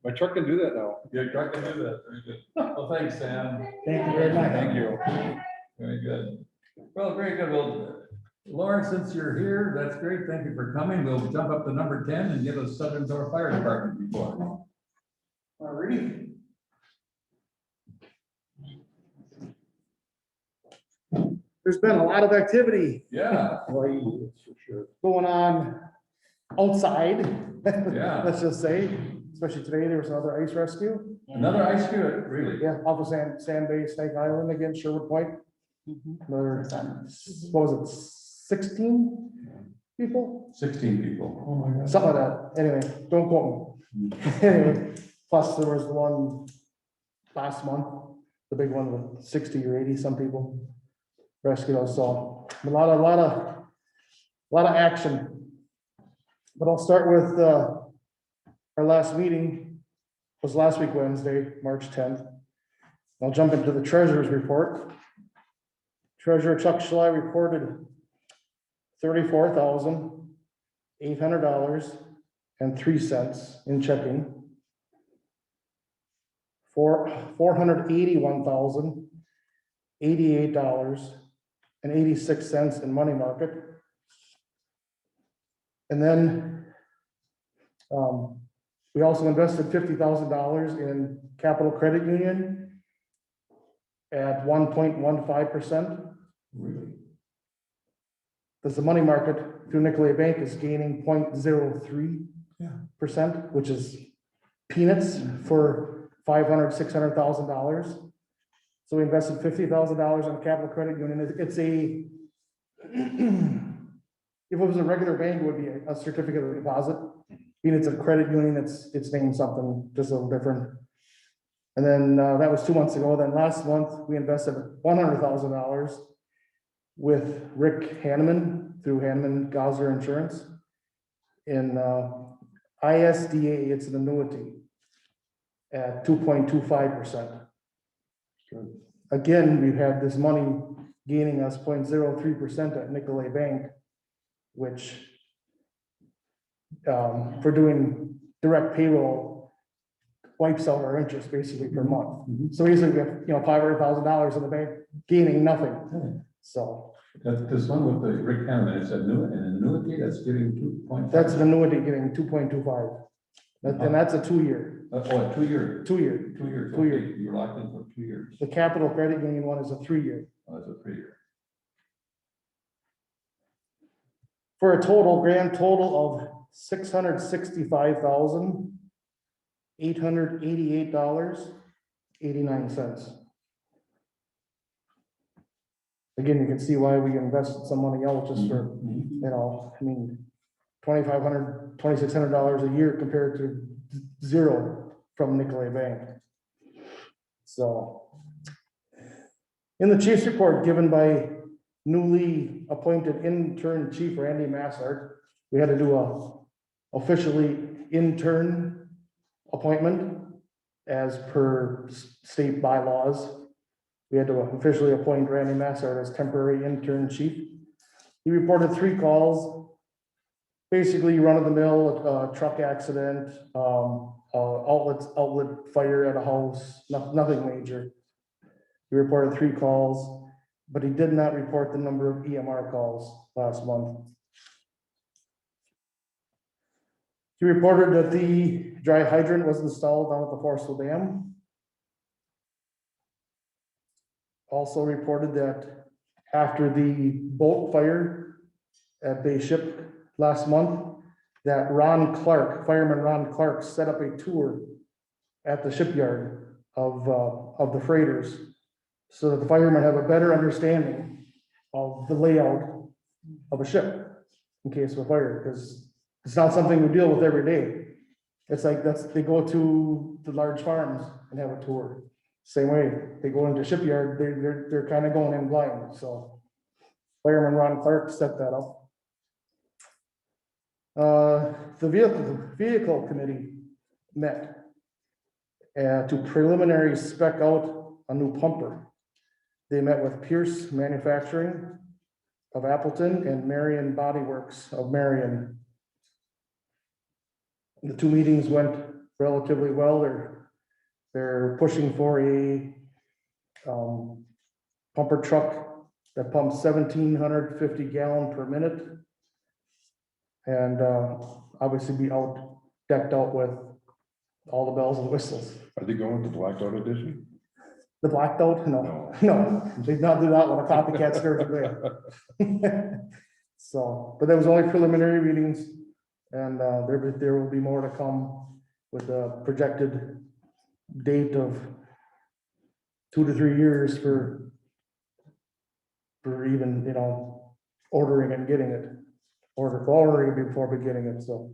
My truck can do that now. Your truck can do that. Very good. Well, thanks, Sam. Thank you very much. Thank you. Very good. Well, very good. Well, Lauren, since you're here, that's great. Thank you for coming. We'll jump up to number 10 and give us Southern Door Fire Department report. All righty. There's been a lot of activity Yeah, For sure. going on outside. Yeah. Let's just say, especially today, there was another ice rescue. another ice cube, really? Yeah, off of Sand Bay, Snake Island again, Sherwood Point. Mhm. Another, what was it, 16 people? 16 people. Oh, my God. Something like that. Anyway, don't quote me. Anyway, plus there was the one last month, the big one with 60 or 80 some people rescued us. So a lot of action. But I'll start with our last meeting was last week, Wednesday, March 10th. I'll jump into the treasurer's report. Treasurer Chuck Schley reported $34,800.03 in checking. For $481,088.86 in money market. And then we also invested $50,000 in Capital Credit Union at 1.15%. Really? Because the money market through Nicolay Bank is gaining 0.03%, which is peanuts for $500,000, $600,000. So we invested $50,000 in Capital Credit Union. It's a, if it was a regular bank, it would be a certificate of deposit. Being it's a credit union, it's named something just a little different. And then that was 2 months ago. Then last month, we invested $100,000 with Rick Hanneman through Hanneman Gosler Insurance in ISDA. It's an annuity at 2.25%. Again, we've had this money gaining us 0.03% at Nicolay Bank, which for doing direct payroll wipes out our interest basically per month. So basically we have, $500,000 in the bank gaining nothing. So This one with the Rick Hanneman, it's an annuity that's giving 2.5. that's an annuity getting 2.25. And that's a 2-year. Oh, a 2-year. 2-year. 2 years. 2 year. Okay, you're locked in for 2 years. The Capital Credit Union one is a 3-year. Oh, that's a 3-year. For a grand total of $665,888.89. Again, you can see why we invested some money out just for, $2,500, $2,600 a year compared to zero from Nicolay Bank. So in the chief's report given by newly appointed intern chief Randy Massard, we had to do a officially intern appointment as per state bylaws. We had to officially appoint Randy Massard as temporary intern chief. He reported 3 calls, basically run-of-the-mill truck accident, outlet fire at a house, nothing major. He reported 3 calls, but he did not report the number of EMR calls last month. He reported that the dry hydrant was installed down at the Forestville Dam. Also reported that after the boat fire at Bay Ship last month, that fireman Ron Clark set up a tour at the shipyard of the freighters so that the firemen have a better understanding of the layout of a ship in case of a fire, because it's not something we deal with every day. It's like they go to the large farms and have a tour. Same way, they go into shipyard, they're kind of going in blind, so. Fireman Ron Clark set that up. The vehicle committee met to preliminary spec out a new pumper. They met with Pierce Manufacturing of Appleton and Marion Body Works of Marion. The two meetings went relatively well. They're pushing for a pumper truck that pumps 1,750 gallon per minute. And obviously be decked out with all the bells and whistles. Are they going with the blacked out edition? The blacked out? No, they not do that one. A copycat starts away. So, but there was only preliminary meetings, and there will be more to come with a projected date of 2 to 3 years for even, ordering and getting it, ordering before beginning it, so.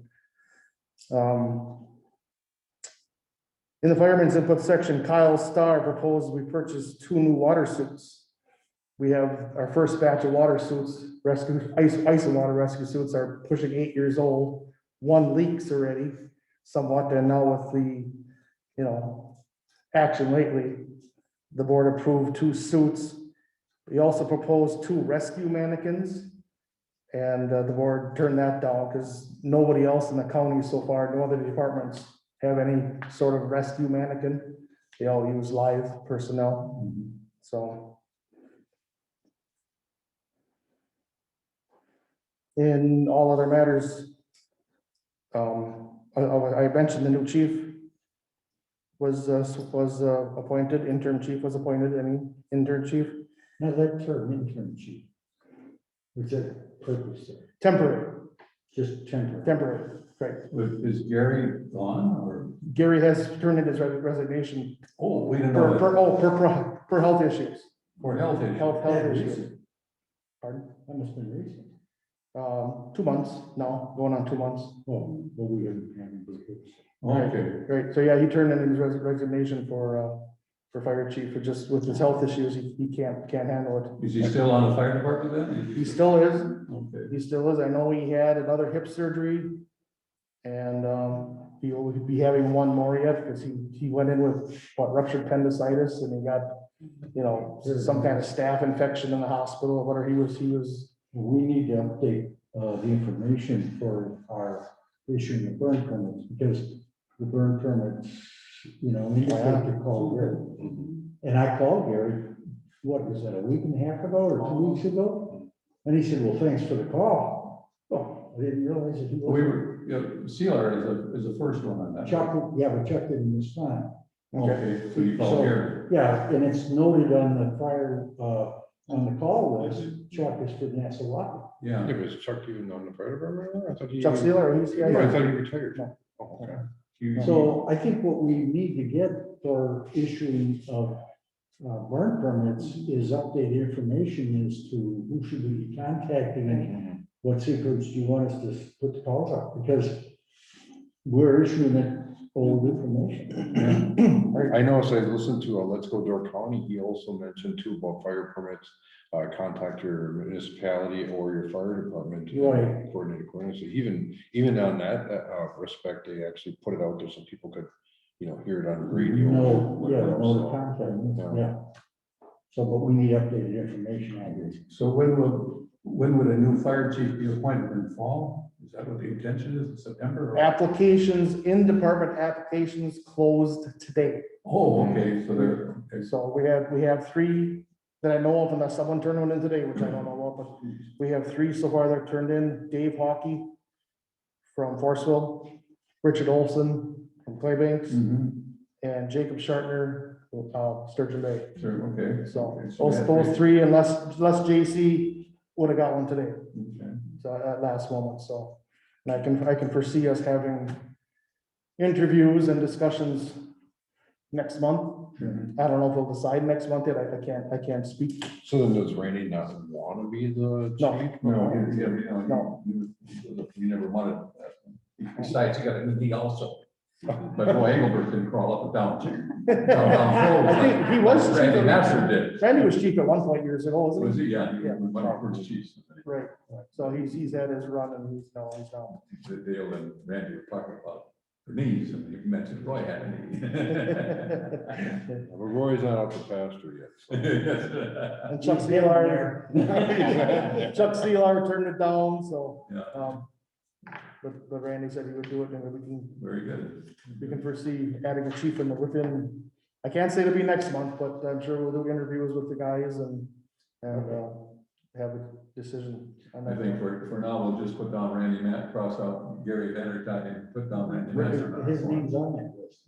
In the fireman's input section, Kyle Starr proposed we purchase 2 new water suits. We have our first batch of water suits, ice and water rescue suits are pushing 8 years old. One leaks already somewhat, and now with the, action lately, the board approved 2 suits. We also proposed 2 rescue mannequins, and the board turned that down because nobody else in the county so far, no other departments have any sort of rescue mannequin. They all use live personnel, so. In all other matters, I mentioned the new chief was appointed, interim chief was appointed, any intern chief? Now that term intern chief. What's that purpose there? Temporary, Just temporary. right. Is Gary gone or? Gary has turned in his resignation Oh, we didn't know. per health issues. For health issues. Health Yeah, issues. recent. Pardon? That must have been recent. 2 months now, going on 2 months. Oh, well, we haven't had any. Okay. Right, so yeah, he turned in his resignation for fire chief, but just with his health issues, he can't handle it. Is he still on the fire department then? He still is, Okay. he still is. I know he had another hip surgery. And he will be having one more yet, because he went in with ruptured appendicitis, and he got, some kind of staph infection in the hospital, or whatever he was. We need to update the information for our issuing of burn permits, because the burn permits, indicate to call Gary. And I called Gary, what was that, a week and a half ago or 2 weeks ago? And he said, well, thanks for the call. Oh, I didn't realize that he was. We were, Sealer is the first one on that. Chuck, yeah, but Chuck didn't respond. Okay, so you called Gary. Yeah, and it's noted on the fire, on the call list, Chuck is for Nassau. Yeah. Yeah, was Chuck even on the fire department? I thought he. Chuck Sealer, he's, I yeah, thought he retired. No. Oh, okay. So I think what we need to get for issuing of burn permits is updated information as to who should we be contacting and what secrets do you want us to put the calls up, because we're issuing it old information. I know, so I listened to Let's Go Door County, he also mentioned too about fire permits, contact your municipality or your fire department. to Right. Coordinate accordingly, so even on that respect, they actually put it out there so people could, hear it on the radio. No to contact, yeah. So, but we need updated information on this. So when would a new fire chief be appointed in fall? Is that what the intention is, in September? or- department applications closed today. Oh, okay, so okay. So we have 3 that I know of, unless someone turned one in today, which I don't know about, but we have 3 so far that turned in. Dave Hockey from Forestville, Richard Olson from Claybanks, Mhm. and Jacob Shartner, Sturgeon Bay. Sure, okay. So Okay, so those 3, unless JC would have got one today, Okay. so at last moment, so. And I can foresee us having interviews and discussions next month. Mhm. I don't know if we'll decide next month yet, I can't speak. So then does Randy not want to be the No. chief? No, No. you never wanted that. Besides, you got a new knee also. But boy, Engelbert didn't crawl up and down. I think he was chief Randy of- Master did. Randy was chief at one point years ago, wasn't Was he? he? Yeah, he Yeah. was one of the first chiefs. Right, so he's had his run and he's now. The deal and Randy were talking about the knees, and you mentioned Roy had a knee. But Roy's not out to pasture yet. so. And Chuck He's been Seelar, there. Chuck Seelar turned it down, so, Yeah, but Randy said he would do it, and very good. we can foresee adding a chief within, I can't say it'll be next month, but I'm sure we'll do interviews with the guys and have a decision on I that. think for now, we'll just put down Randy Matt, cross out Gary Vandertuck and put down Randy Master. His name's on that list.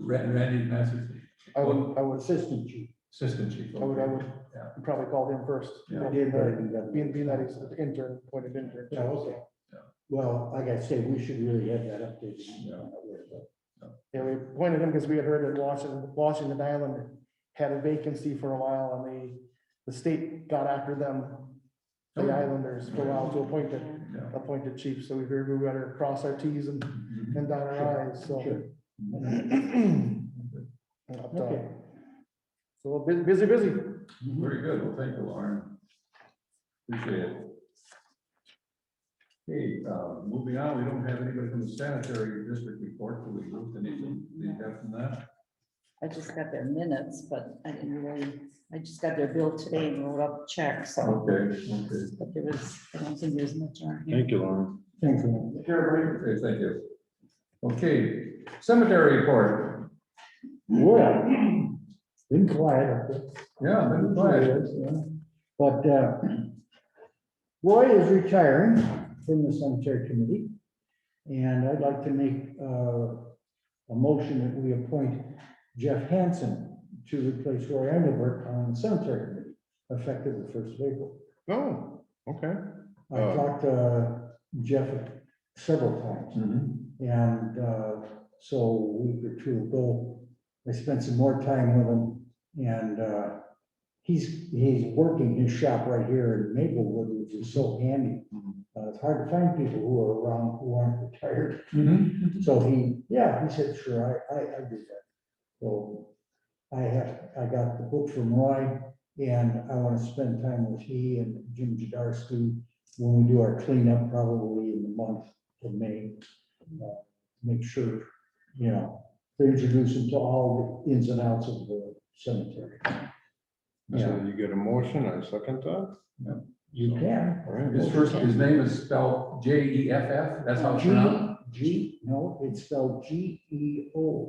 Randy Master, I would, Assistant chief. assistant chief. I would Yeah. probably call him first. Yeah. Did, but he got- Being that he's an intern, appointed intern. Yeah, okay. Yeah. Well, like I say, we should really have that updated. Yeah. Yeah, we appointed him because we had heard that Washington Island had a vacancy for a while and the state got after them, the Oh. Islanders, for a while to Yeah. appointed chief, so we figured we better cross our T's and dot our I's, so. Sure. Okay. So busy. Very good. Well, thank you, Lauren. Appreciate it. Okay, moving on, we don't have anybody from the sanitary district report. Do we move to anything? Do you have from that? I just got their minutes, but I didn't really, I just got their bill today and wrote up a check, so. Okay, But there was, I don't think there's much on here. Thank you, Lauren. Thanks, man. okay, thank you. Okay, cemetery report. Well, been quiet up there. Yeah, been quiet. But Roy is retiring from the cemetery committee. And I'd like to make a motion that we appoint Jeff Hansen to replace Roy Engelbert on the cemetery committee, effective the 1st of April. Oh, okay. I talked to Jeff several times. Mhm. And so a week or two ago, I spent some more time with him, and he's working his shop right here in Maplewood, which is so handy. It's hard to find people who are around who aren't retired. Mhm. So he said, sure, I do that. So I got the book from Roy, and I want to spend time with he and Jim Jadarsky when we do our cleanup, probably in the month of May. Make sure, to introduce them to all the ins and outs of the cemetery. So you get a motion, I second that. You can. All right. His name is spelled Jeff, that's how it's pronounced, No, it's spelled Geoff.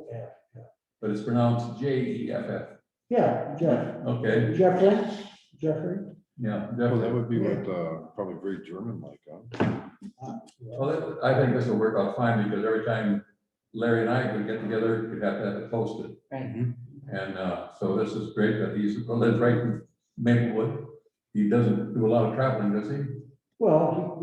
but it's pronounced Jeff. Yeah, Jeff. Okay, Jeffrey. yeah, Well, that definitely. would be what, probably very German like, huh? Well, I think this will work out fine, because every time Larry and I would get together, we'd have to have it posted. Right. And so this is great that lives right in Maplewood. He doesn't do a lot of traveling, does he? Well,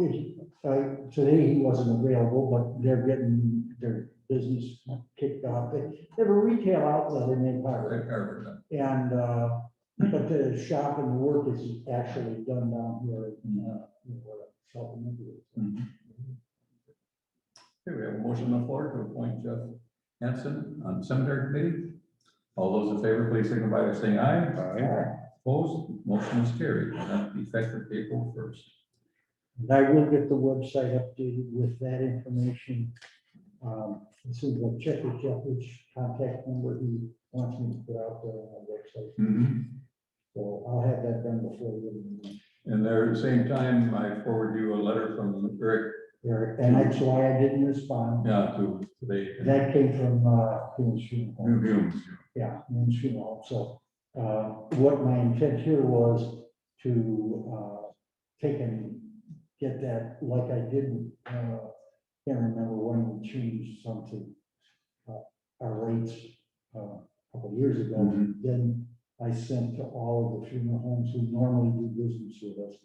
today he wasn't available, but they're getting their business kicked off. They have a retail outlet in Empire. And, but the shop and the work is actually done down here. South of Maplewood. Mhm. Okay, we have a motion on the floor to appoint Jeff Hansen on the cemetery committee. All those in favor, please signify by saying aye. Aye. Opposed, motion is carried, and that effective April 1st. And I will get the website updated with that information. As soon as I check with Jeff, which contact number he wants me to put out there on the website. Mhm. So I'll have that done before the meeting. And there, at the same time, I forward you a letter from Eric, Eric, and that's why I didn't respond. to the That came from, Human Stream Home. reviews. Yeah, Human Stream Home. So, what my intent here was to, take and get that, like I did, can't remember when we changed something, our rates, a couple of years ago. Mhm. Then I sent to all of the funeral homes who normally do business with us,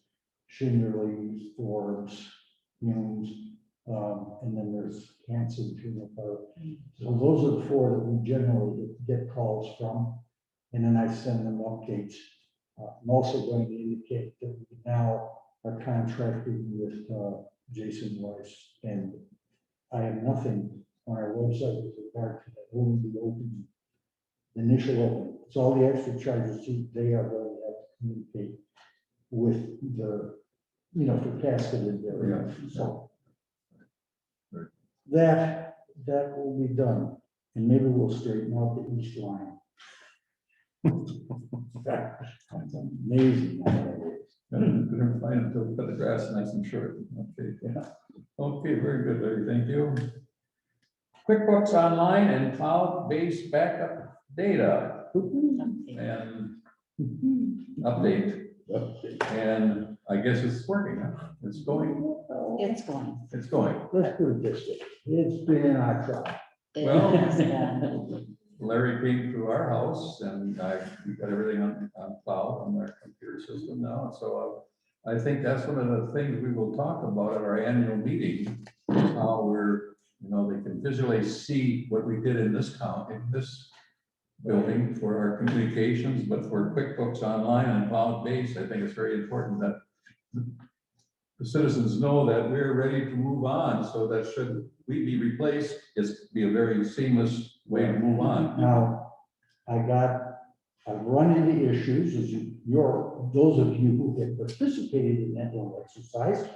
Shinderly, Forbes, Humes, and then there's Hanson Funeral Parlor. So those are the four that we generally get calls from, and then I send them updates. I'm also going to indicate that we now are contracted with Jason Weiss, and I have nothing on our website with regard to that, only the open, initial open. It's all the extra charges too, they are going to have to communicate with the, you know, for casket and everything, so. Right. That will be done, and maybe we'll straighten out the east line. That's amazing. how that is. Couldn't find it until we cut the grass nice and short. Okay, yeah. Okay, very good, Larry, thank you. QuickBooks Online and cloud-based backup data and update. And I guess it's working, huh? It's going, It's going. it's going. Let's put it this way, it's been our try. Well- Yes, yeah. Larry came to our house and we got everything on cloud on our computer system now. And so I think that's one of the things we will talk about at our annual meeting, is how we're, you know, they can visually see what we did in this building for our communications, but for QuickBooks Online and cloud-based, I think it's very important that the citizens know that we're ready to move on, so that should we be replaced, it's be a very seamless way to move on. Now, I've run into issues, as those of you who have participated in that little exercise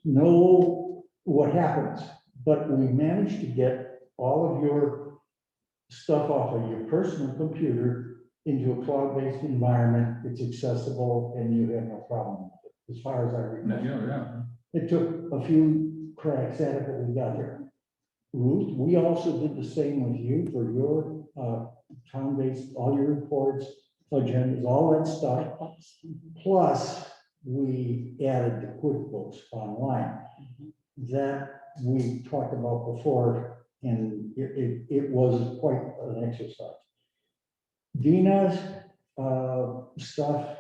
know what happens. But we managed to get all of your stuff off of your personal computer into a cloud-based environment. It's accessible and you have no problem with it, as far as I remember. Yeah. It took a few cracks at it, but we got there. Ruth, we also did the same with you for your town-based, all your reports, agendas, all that stuff. Plus, we added the QuickBooks Online that we talked about before, and it was quite an exercise. Dina's stuff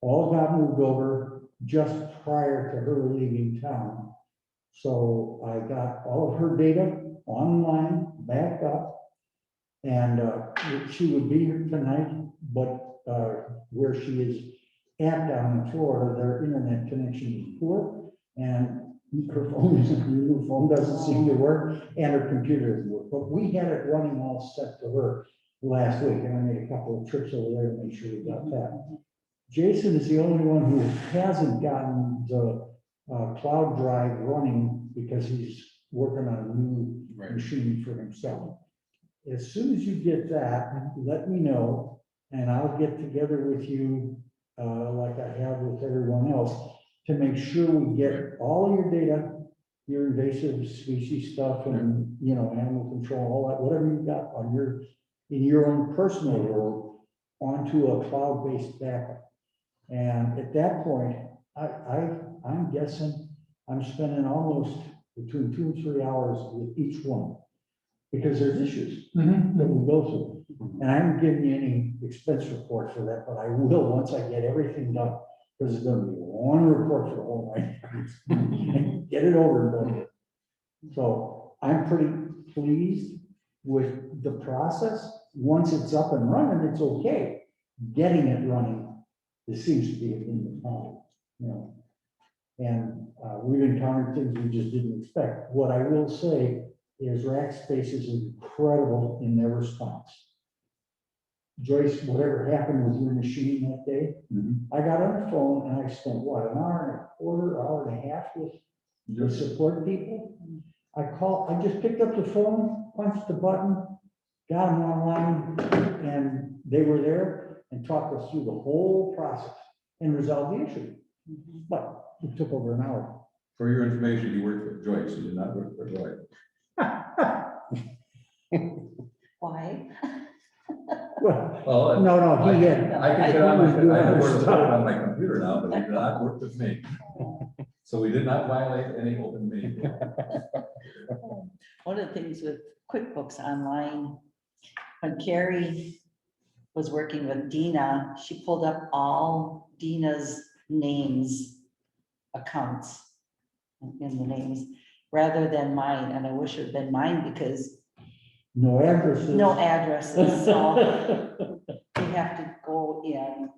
all got moved over just prior to her leaving town. So I got all of her data online, backed up, and she would be here tonight, but where she is at down in Florida, their internet connection is poor, and her phone doesn't seem to work, and her computer doesn't work. But we had it running all set to her last week, and I made a couple of trips over there to make sure we got that. Jason is the only one who hasn't gotten the cloud drive running because he's working on a new machine for himself. As soon as you get that, let me know, and I'll get together with you like I have with everyone else to make sure we get all your data, your invasive species stuff, and you know, animal control, all that, whatever you got on in your own personal world, onto a cloud-based backup. And at that point, I'm guessing I'm spending almost between 2 and 3 hours with each one, because there's issues that we go through. And I haven't given you any expense report for that, but I will once I get everything done, because it's gonna be one report for the whole night. Get it over and done with. So I'm pretty pleased with the process. Once it's up and running, it's okay. Getting it running, it seems to be in the problem, you know. And we've encountered things we just didn't expect. What I will say is Rackspace is incredible in their response. Joyce, whatever happened with your machine that day, I got on the phone and I spent, what, an hour and a quarter, hour and a half with the support people. I just picked up the phone, punched the button, got them online, and they were there and talked us through the whole process and resolved the issue. But it took over an hour. For your information, you worked with Joyce, you did not work for Roy. Why? Well, no, he had. I can get on my, he was doing I other work with it stuff. on my computer now, but he did not work with me. So we did not violate any open meeting. One of the things with QuickBooks Online, when Carrie was working with Dina, she pulled up all Dina's names, accounts in the names, rather than mine, and I wish it had been mine because No addresses. no addresses, so we have to go in,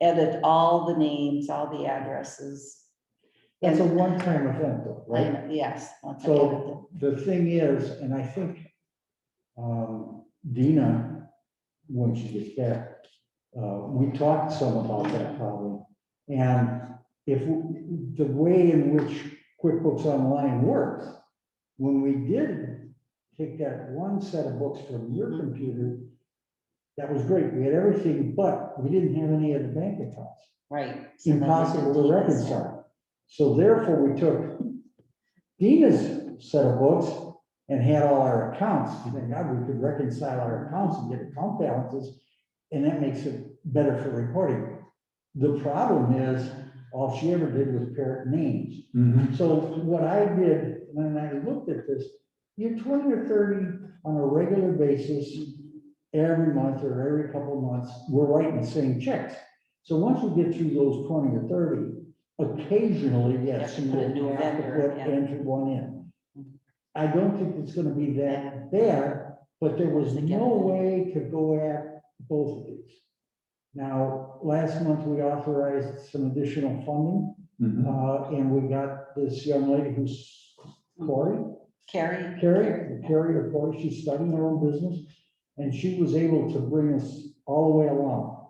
edit all the names, all the addresses. That's a one-time event though, right? Yes. once I So get it. the thing is, and I think Dina, when she gets back, we talked some about that problem. And if, the way in which QuickBooks Online works, when we did take that one set of books from your computer, that was great. We had everything, but we didn't have any of the bank accounts. Right. So then Impossible they to did this. reconcile. So therefore, we took Dina's set of books and had all our accounts. Thank God we could reconcile our accounts and get account balances, and that makes it better for reporting. The problem is, all she ever did was parrot names. Mhm. So what I did, when I looked at this, you're 20 or 30 on a regular basis, every month or every couple of months, we're writing the same checks. So once we get through those 20 or 30, occasionally, yes, You you have to put a will new have to vendor, put yeah. enter one in. I don't think it's gonna be that bad, but there was no way to go at both of these. Now, last month, we authorized some additional funding, Mhm. and we got this young lady who's Corey, Carrie. Carrie or Corey, she's studying her own business, and she was able to bring us all the way along.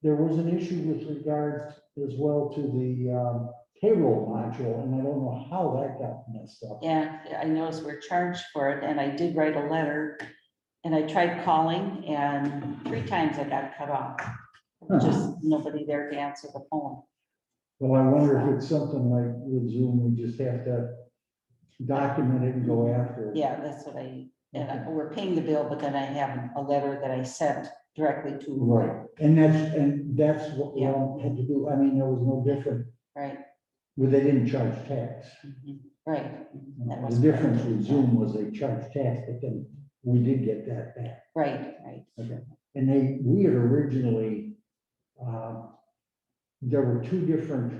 There was an issue with regards as well to the payroll module, and I don't know how that got messed up. Yeah, I noticed we're charged for it, and I did write a letter, and I tried calling, and 3 times I got cut off. Just nobody there to answer the phone. Well, I wonder if it's something like with Zoom, we just have to document it and go after it. Yeah, that's what we're paying the bill, but then I have a letter that I sent directly to. Right, and that's what we all had to do. I mean, there was no different, Right. where they didn't charge tax. Right. That was The difference correct. with Zoom was they charged tax, but then we did get that back. Right. And we had originally, there were two different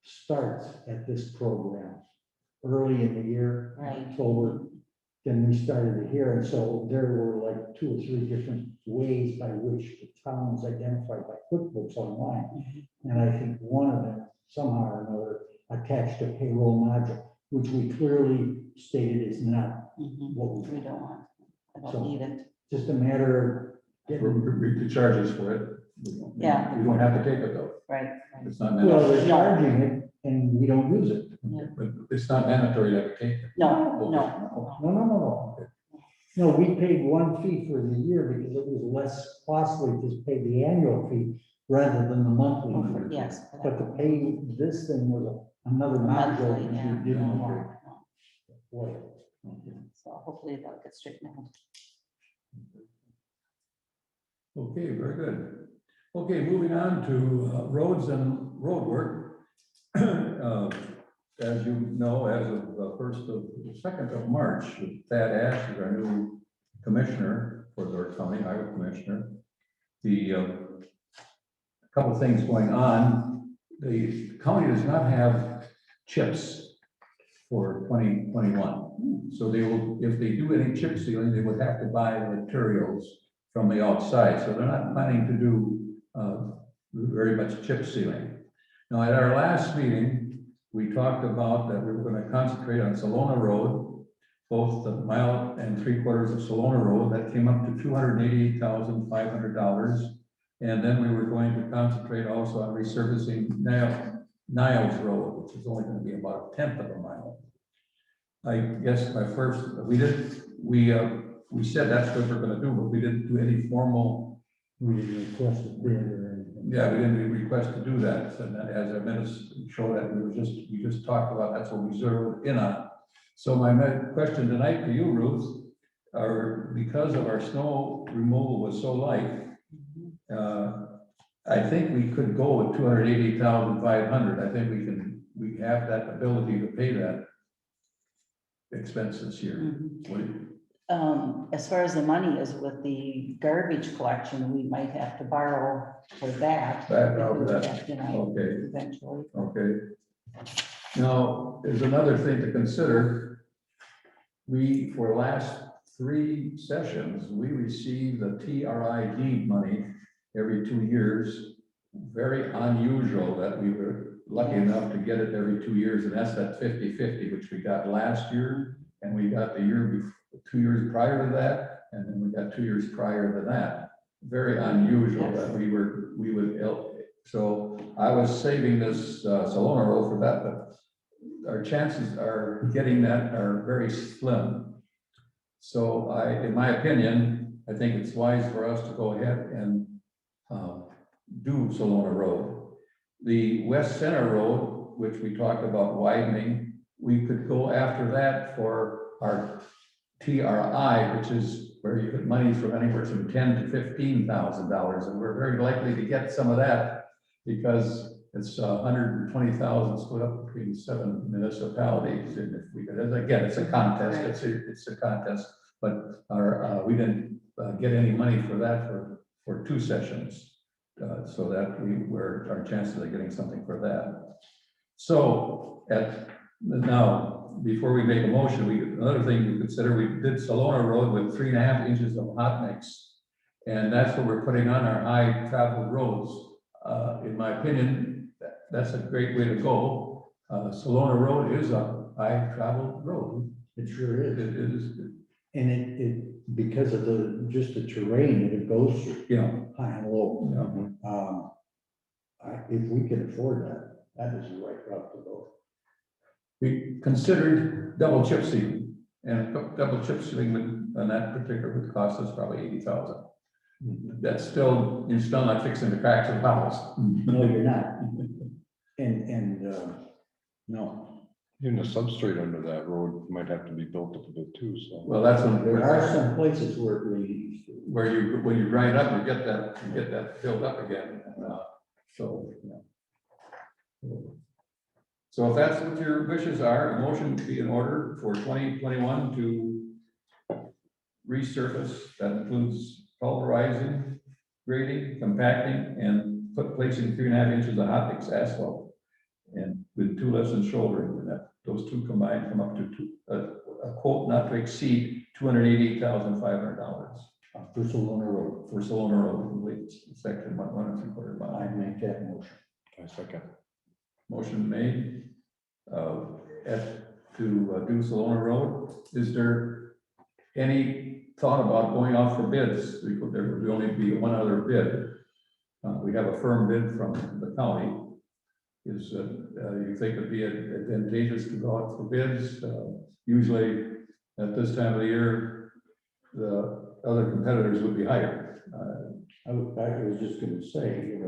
starts at this program. Early in the year, Right. October, then we started it here, and so there were like 2 or 3 different ways by which the town was identified by QuickBooks Online. And I think one of them, somehow or another, attached a payroll module, which we clearly stated is not what We don't want, I So- don't need it. just a matter of We could charge us for it. Yeah. We don't have to take it though. Right. It's not well, mandatory, they're charging it and we don't use it. but it's not mandatory that we take it. No. No. No, we paid one fee for the year because it was less costly to pay the annual fee rather than the monthly. fee. Yes. But to pay this thing was another module. Monthly, which yeah. we didn't No want more, to avoid. no. So hopefully that'll get straightened out. Okay, very good. Okay, moving on to roads and road work. As you know, as of the 2nd of March, Thad Ash is our new commissioner for our county, highway commissioner. A couple things going on. The county does not have chips for 2021. So they will, if they do any chip sealing, they would have to buy the materials from the outside. So they're not planning to do very much chip sealing. Now, at our last meeting, we talked about that we were going to concentrate on Salona Road, both the 1 3/4 miles of Salona Road, that came up to $288,500. And then we were going to concentrate also on resurfacing Niles Road, which is only going to be about 1/10 of a mile. I guess we said that's what we're going to do, but we didn't do any formal. We didn't request a bid or anything. Yeah, we didn't request to do that, and as our minutes show that we just talked about, that's what we zeroed in on. So my question tonight to you, Ruth, because of our snow removal was so light, I think we could go with $280,500. I think we have that ability to pay that expense this year. What do you- As far as the money is with the garbage collection, we might have to borrow for that. You know, Okay. eventually. Okay. Now, there's another thing to consider. For the last 3 sessions, we received the TRID money every 2 years. Very unusual that we were lucky enough to get it every 2 years, and that's that 50/50, which we got last year And we got the 2 years prior to that, and then we got 2 years prior to that. Very unusual that we would, so I was saving this Salona Road for that, but our chances are getting that are very slim. So in my opinion, I think it's wise for us to go ahead and do Salona Road. The West Center Road, which we talked about widening, we could go after that for our TRI, which is where you get money from anywhere from $10,000 to $15,000, and we're very likely to get some of that because it's 120,000 split up between 7 municipalities. And if we could, again, it's a contest. It's a contest, but we didn't get any money for that for 2 sessions, so that our chances of getting something for that. So now, before we make a motion, another thing to consider, we did Salona Road with 3.5 inches of hot mix. And that's what we're putting on our high traveled roads. In my opinion, that's a great way to go. Salona Road is a high traveled road. It sure is. It is, And it, because of just the terrain that it goes through, you know, high and low. yeah. If we can afford that, that is the right route to go. We considered double chip sealing, and double chip sealing on that particular would cost us probably 80,000. That's still, you're still not fixing the cracks of the house. No, you're not. No, Even the substrate under that road might have to be built up a bit too, so. Well, that's there are some places where it really needs to. where when you grind up, you get that filled up again. So, yeah. So if that's what your wishes are, a motion to be in order for 2021 to resurface. That includes pulverizing, grading, compacting, and placing 3.5 inches of hot mix asphalt. And with 2 less than shouldering, and those 2 combined come up to a quote not to exceed $288,500. For Salona Road. For Salona Road, complete section 1 3/4 mile. I make that motion. I second. Motion made to do Salona Road. Is there any thought about going out for bids? There would only be one other bid. We have a firm bid from the county. Is you think it'd be advantageous to go out for bids? Usually at this time of the year, the other competitors would be higher. I was just gonna say,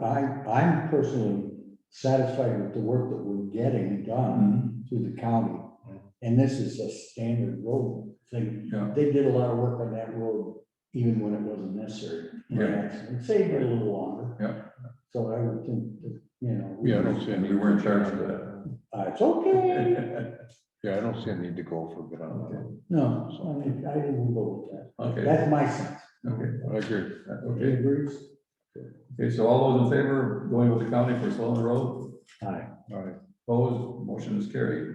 I'm personally satisfied with the work that we're getting done through the county. And this is a standard road thing. Yeah. They did a lot of work on that road, even when it wasn't necessary. It saved it a little longer. Yeah. So I would think that, Yeah, I don't see a need. We weren't charged for that. It's okay. Yeah, I don't see a need to go for a bit on that. No, I didn't go with that. Okay. That's my sense. Okay. I agree. Okay. Agrees? Okay, so all those in favor of going with the county for Salona Road? Aye. All right. Opposed, motion is carried.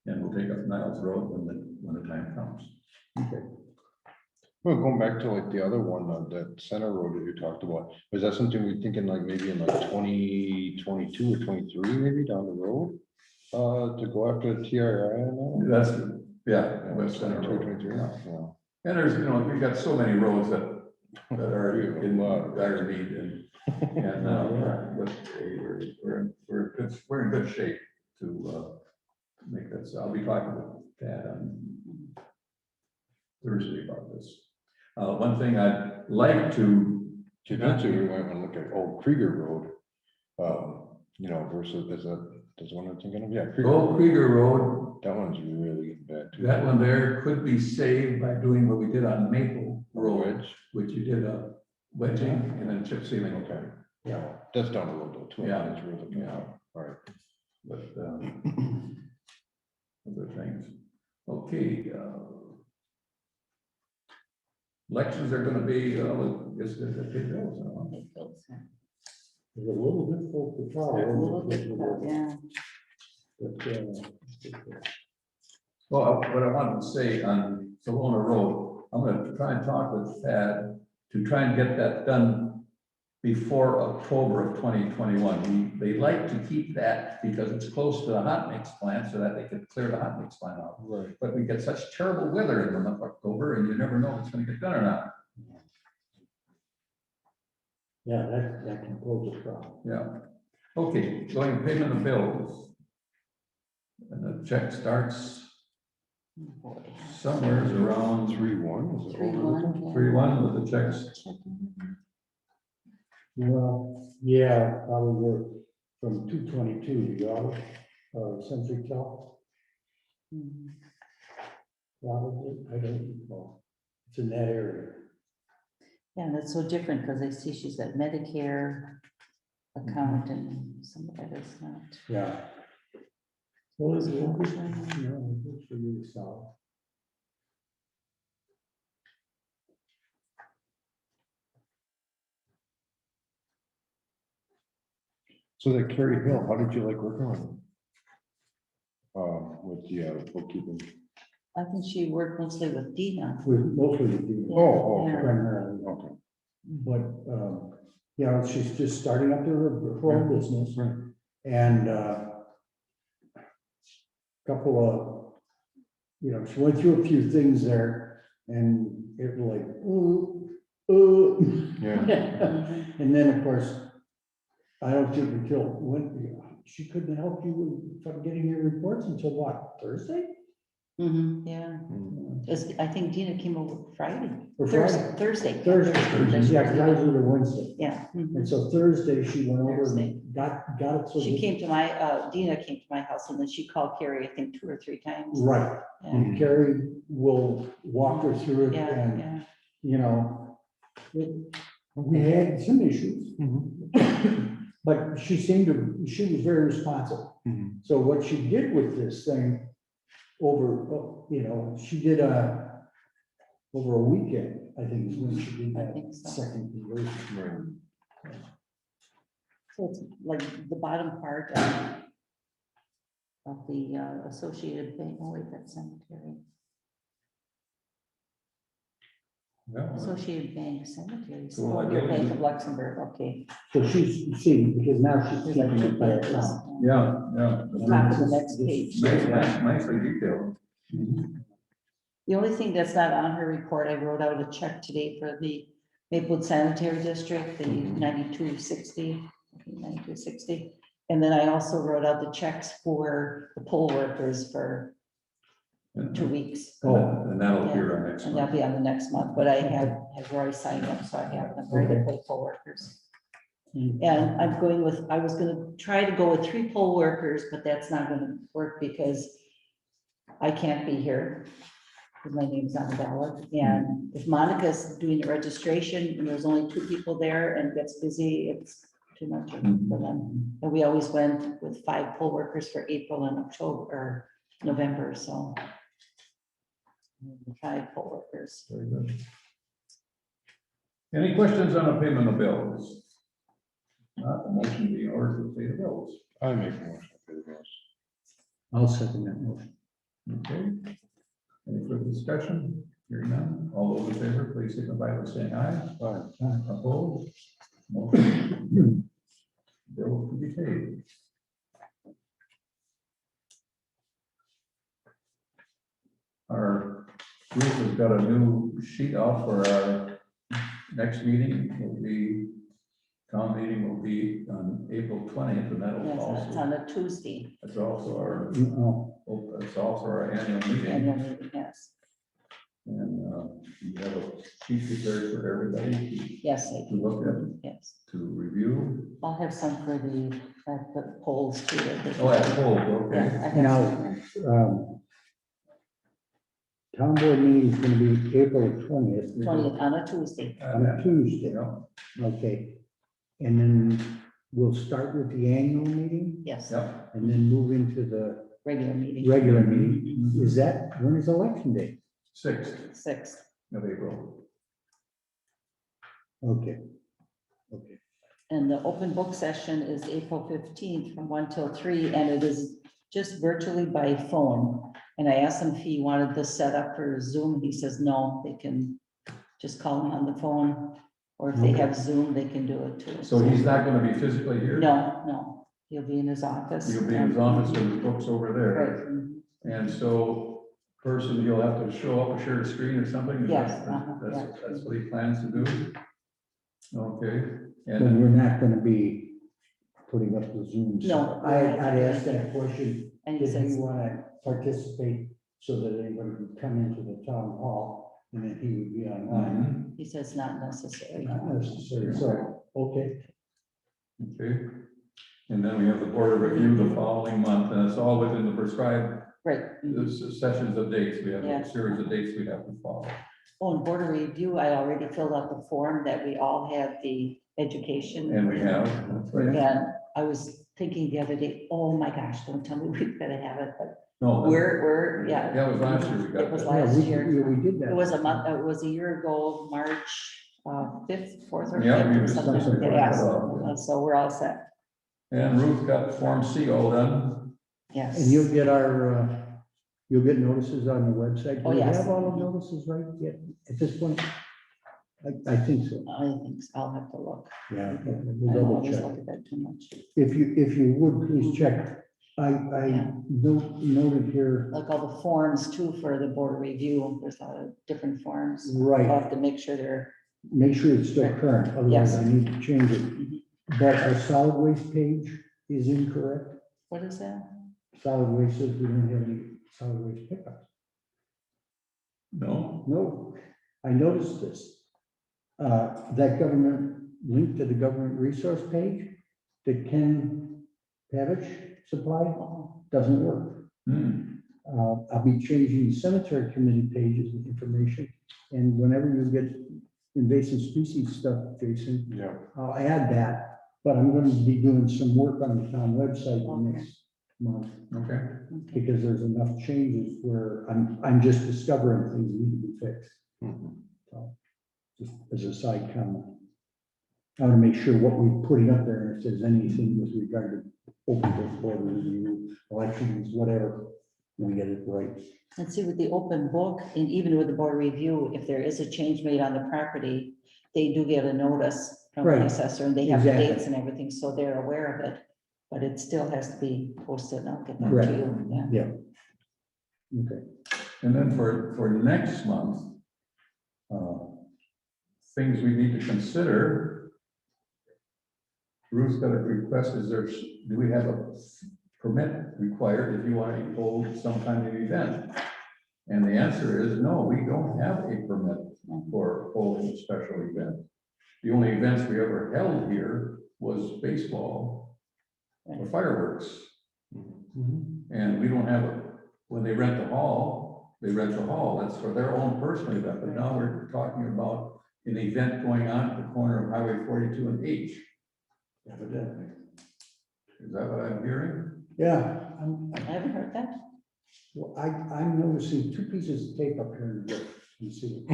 And we'll take up Niles Road when the time comes. Okay. Well, going back to like the other one, that center road that you talked about, was that something we're thinking like maybe in like 2022 or 23, maybe down the road? To go after the TRI now? That's, yeah, West Center 22, Road. 23, Yeah. yeah. And there's, we've got so many roads that are in dire need and but we're in good shape to make that. So I'll be talking with Tad on Thursday about this. One thing I'd like to. Eventually, we might want to look at Old Krieger Road, versus, there's one I'm thinking of, yeah. Krieger Old Road. Krieger Road, That one's really bad too. that one there could be saved by doing what we did on Maple Road, Wedge. which you did a wedging and then chip sealing. Okay. Yeah. That's down the road though, too. Yeah. That's really looking at. All right. But other things. Okay. Elections are gonna be, is the big bills now. It's a little difficult to follow. A little difficult, yeah. But, Well, what I wanted to say on Salona Road, I'm gonna try and talk with Thad to try and get that done before October of 2021. They like to keep that because it's close to the hot mix plant so that they can clear the hot mix plant out. Right. But we get such terrible weather in the month of October and you never know if it's gonna get done or not. Yeah, that can pose a problem. Yeah. Okay, going to payment of bills. And the check starts somewhere around 3-1, is it? 3-1. 3-1 with the checks. Well, yeah, probably work from 222, you got it, Century Tel, Mhm. probably, I don't know. It's in that area. Yeah, and that's so different because I see she's got Medicare account and some of that is not. Yeah. Well, it's, you know, it's really solid. So that Carrie Hill, how did you like working with them? With the bookkeeping? I think she worked mostly with Dina. With mostly the people. Oh, okay. Primarily. Okay. But, you know, she's just starting up her own business. Right. And couple of, you know, she went through a few things there and it was like, ooh, ooh. Yeah. And then, of course, I don't think until when, she couldn't help you from getting your reports until what, Thursday? Mhm, yeah, Mm. I think Dina came over Friday. Or Thursday, Friday? Thursday. Thursday, Thursday. yeah, because I was with her Wednesday. Yeah. mhm. And so Thursday, she went over Thursday. and got it. So She that- came to my, Dina came to my house and then she called Carrie, I think 2 or 3 times. Right, Yeah, and Carrie will walk her through it yeah, and, yeah. you know, we had some issues, but she was very responsive. Mhm. So what she did with this thing over, you know, she did over a weekend, I think is when she did I that think so. second conversion. Right. So it's like the bottom part of the Associated Bank, oh wait, that's cemetery. Yeah. Associated Bank Cemetery. So like Your Bank it- of Luxembourg, okay. So she's, see, because now she's keeping it by Like this, account. Yeah, yeah. The top of the next page. Nicely detailed. The only thing that's not on her report, I wrote out a check today for the Maplewood Sanitary District, the 9260, 9260. And then I also wrote out the checks for the poll workers for 2 weeks. And that'll appear on next And that'll month. be on the next month, but I have Roy sign up, so I have them ready for the poll workers. And I'm going with, I was gonna try to go with 3 poll workers, but that's not gonna work because I can't be here. Because my name's on the ballot, and if Monica's doing the registration and there's only 2 people there and gets busy, it's too much for them. And we always went with 5 poll workers for April and October, or November, so. 5 poll workers. Very good. Any questions on the payment of bills? Not the motion being ordered to pay the bills. I make a motion to pay the bills. I'll second that motion. Okay. Any further discussion? Hearing none. All those in favor, please signify by saying aye. Aye. Opposed? Motion. Bill to be paid. Our group has got a new sheet out for our next meeting. Will be, town meeting will be on April 20th, and that'll Yes, it's also, on a Tuesday, that's also our, Oh, it's also our annual meeting. annual meeting, yes. And you have a sheet prepared for everybody Yes, I to look at, yes. to review. I'll have some for the polls too. Oh, that's cool, okay. Yeah, I have Now, some. Town board meeting is gonna be April 20th. 20th on a Tuesday. On a Tuesday, Yeah, okay. And then we'll start with the annual meeting Yes, yeah. and then move into the regular meeting. regular meeting. Is that, when is election day? 6th 6th. of April. Okay. Okay. And the open book session is April 15th from 1 till 3, and it is just virtually by phone. And I asked him if he wanted this set up for Zoom, and he says, no, they can just call them on the phone, or if they have Zoom, they can do it too. So he's not gonna be physically here? No, he'll be in his office. He'll be in his office with his books over there. Right, mhm. And so person, he'll have to show up, share a screen or something? Is Yes, that- That's what he plans to do? Okay, But and we're not gonna be putting up the Zoom. No. I'd asked that question, And he did he says, wanna participate so that anybody could come into the town hall and then he would be online? Mhm, he says not necessary. Not necessary, so, okay. okay. And then we have the board of review the following month, and it's all within the prescribed Right. sessions of dates. We have Yeah. a series of dates we have to follow. Oh, and board of review, I already filled out the form that we all had the education. And we have, that's right. And I was thinking the other day, oh my gosh, don't tell me we've got to have it, but No, yeah. that was last year we got It was that. last Yeah, year. we did that. It was a month, it was a year ago, March 5th, 4th or Yeah, 5th we or just- something. something like Yes, that. so we're all set. And Ruth got Form C all done. Yes. And you'll get you'll get notices on the website. Do Oh, we yes. have all the notices right yet at this point? I think so, I think so. I'll have to look. yeah. I We'll don't double always check. look at that too much. If you would, please check. I Yeah. noted here, Like all the forms too for the board review, there's a lot of different forms. I'll right, have to make sure they're, make sure it's still current, otherwise Yes. I need to change it. Mhm. But our solid waste page is incorrect. what is that? Solid waste says we don't have any solid waste pickups. No, No, I noticed this. That government link to the government resource page that Ken Pavich supplied Oh, doesn't work. hmm, I'll be changing the cemetery committee pages with information. And whenever you get invasive species stuff, Jason, Yeah. I'll add that. But I'm going to be doing some work on the town website the next month okay. okay. because there's enough changes where I'm just discovering things need to be fixed. Mhm. So, just as a side comment. I want to make sure what we're putting up there, if there's anything with regard to open book, board review, elections, whatever, we get it right. And see, with the open book, and even with the board review, if there is a change made on the property, they do get a notice from the Right. assessor, and they have the Exactly. dates and everything, so they're aware of it. But it still has to be posted, and I'll get that Right. to you, yeah. Yeah. Okay. And then for next month, things we need to consider. Ruth's got a request, do we have a permit required if you want to hold some kind of event? And the answer is no, we don't have a permit for holding a special event. The only events we ever held here was baseball or fireworks. And we don't have when they rent the hall, they rent the hall, that's for their own personal event, but now we're talking about an event going on at the corner of Highway 42 and H. Evidently. Is that what I'm hearing? Yeah, I haven't heard that. well, I'm noticing two pieces of tape up here in the book. You see,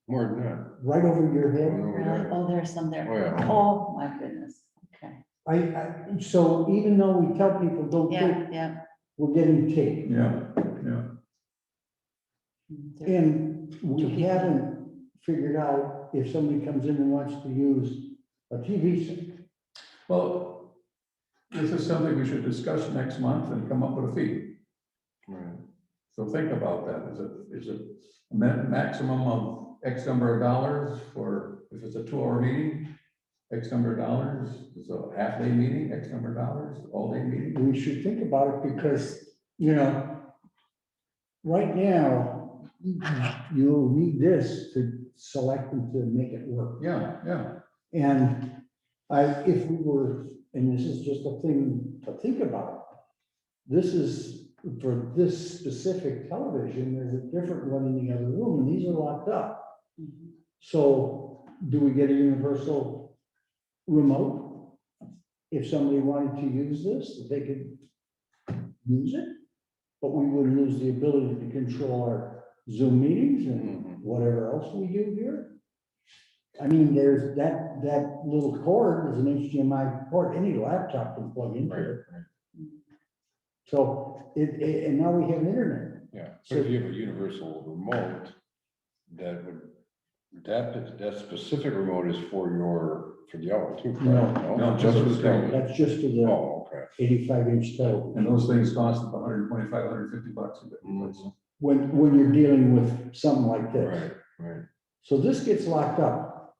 More than that. right over your head. Yeah. Oh, there's some there. Oh, yeah. Oh, my goodness, okay. So even though we tell people don't Yeah, tape, yeah. we're getting tape. Yeah, yeah. There- And Two we people. haven't figured out if somebody comes in and wants to use a TV set. Well, this is something we should discuss next month and come up with a fee. Right. So think about that. Is it a maximum of X number of dollars for, if it's a 2-hour meeting, X number of dollars, is a half-day meeting, X number of dollars, all-day meeting? We should think about it because, right now, you'll need this to select and to make it work. Yeah, yeah, And if we were, and this is just a thing to think about, this is, for this specific television, there's a different one in the other room, and these are locked up. Mhm. So do we get a universal remote? If somebody wanted to use this, that they could use it, but we would lose the ability to control our Zoom meetings and Mhm. whatever else we do here. I mean, there's that little cord is an HDMI port, any laptop can plug into Right, it. right. So and now we have internet. Yeah, but if you have a universal remote, that would, that specific remote is for the owl too, No. correct? No, Just for the just- television. That's just to the Oh, okay. 85-inch television. And those things cost $125, $150 a bit. When you're dealing with something like this. Right. So this gets locked up.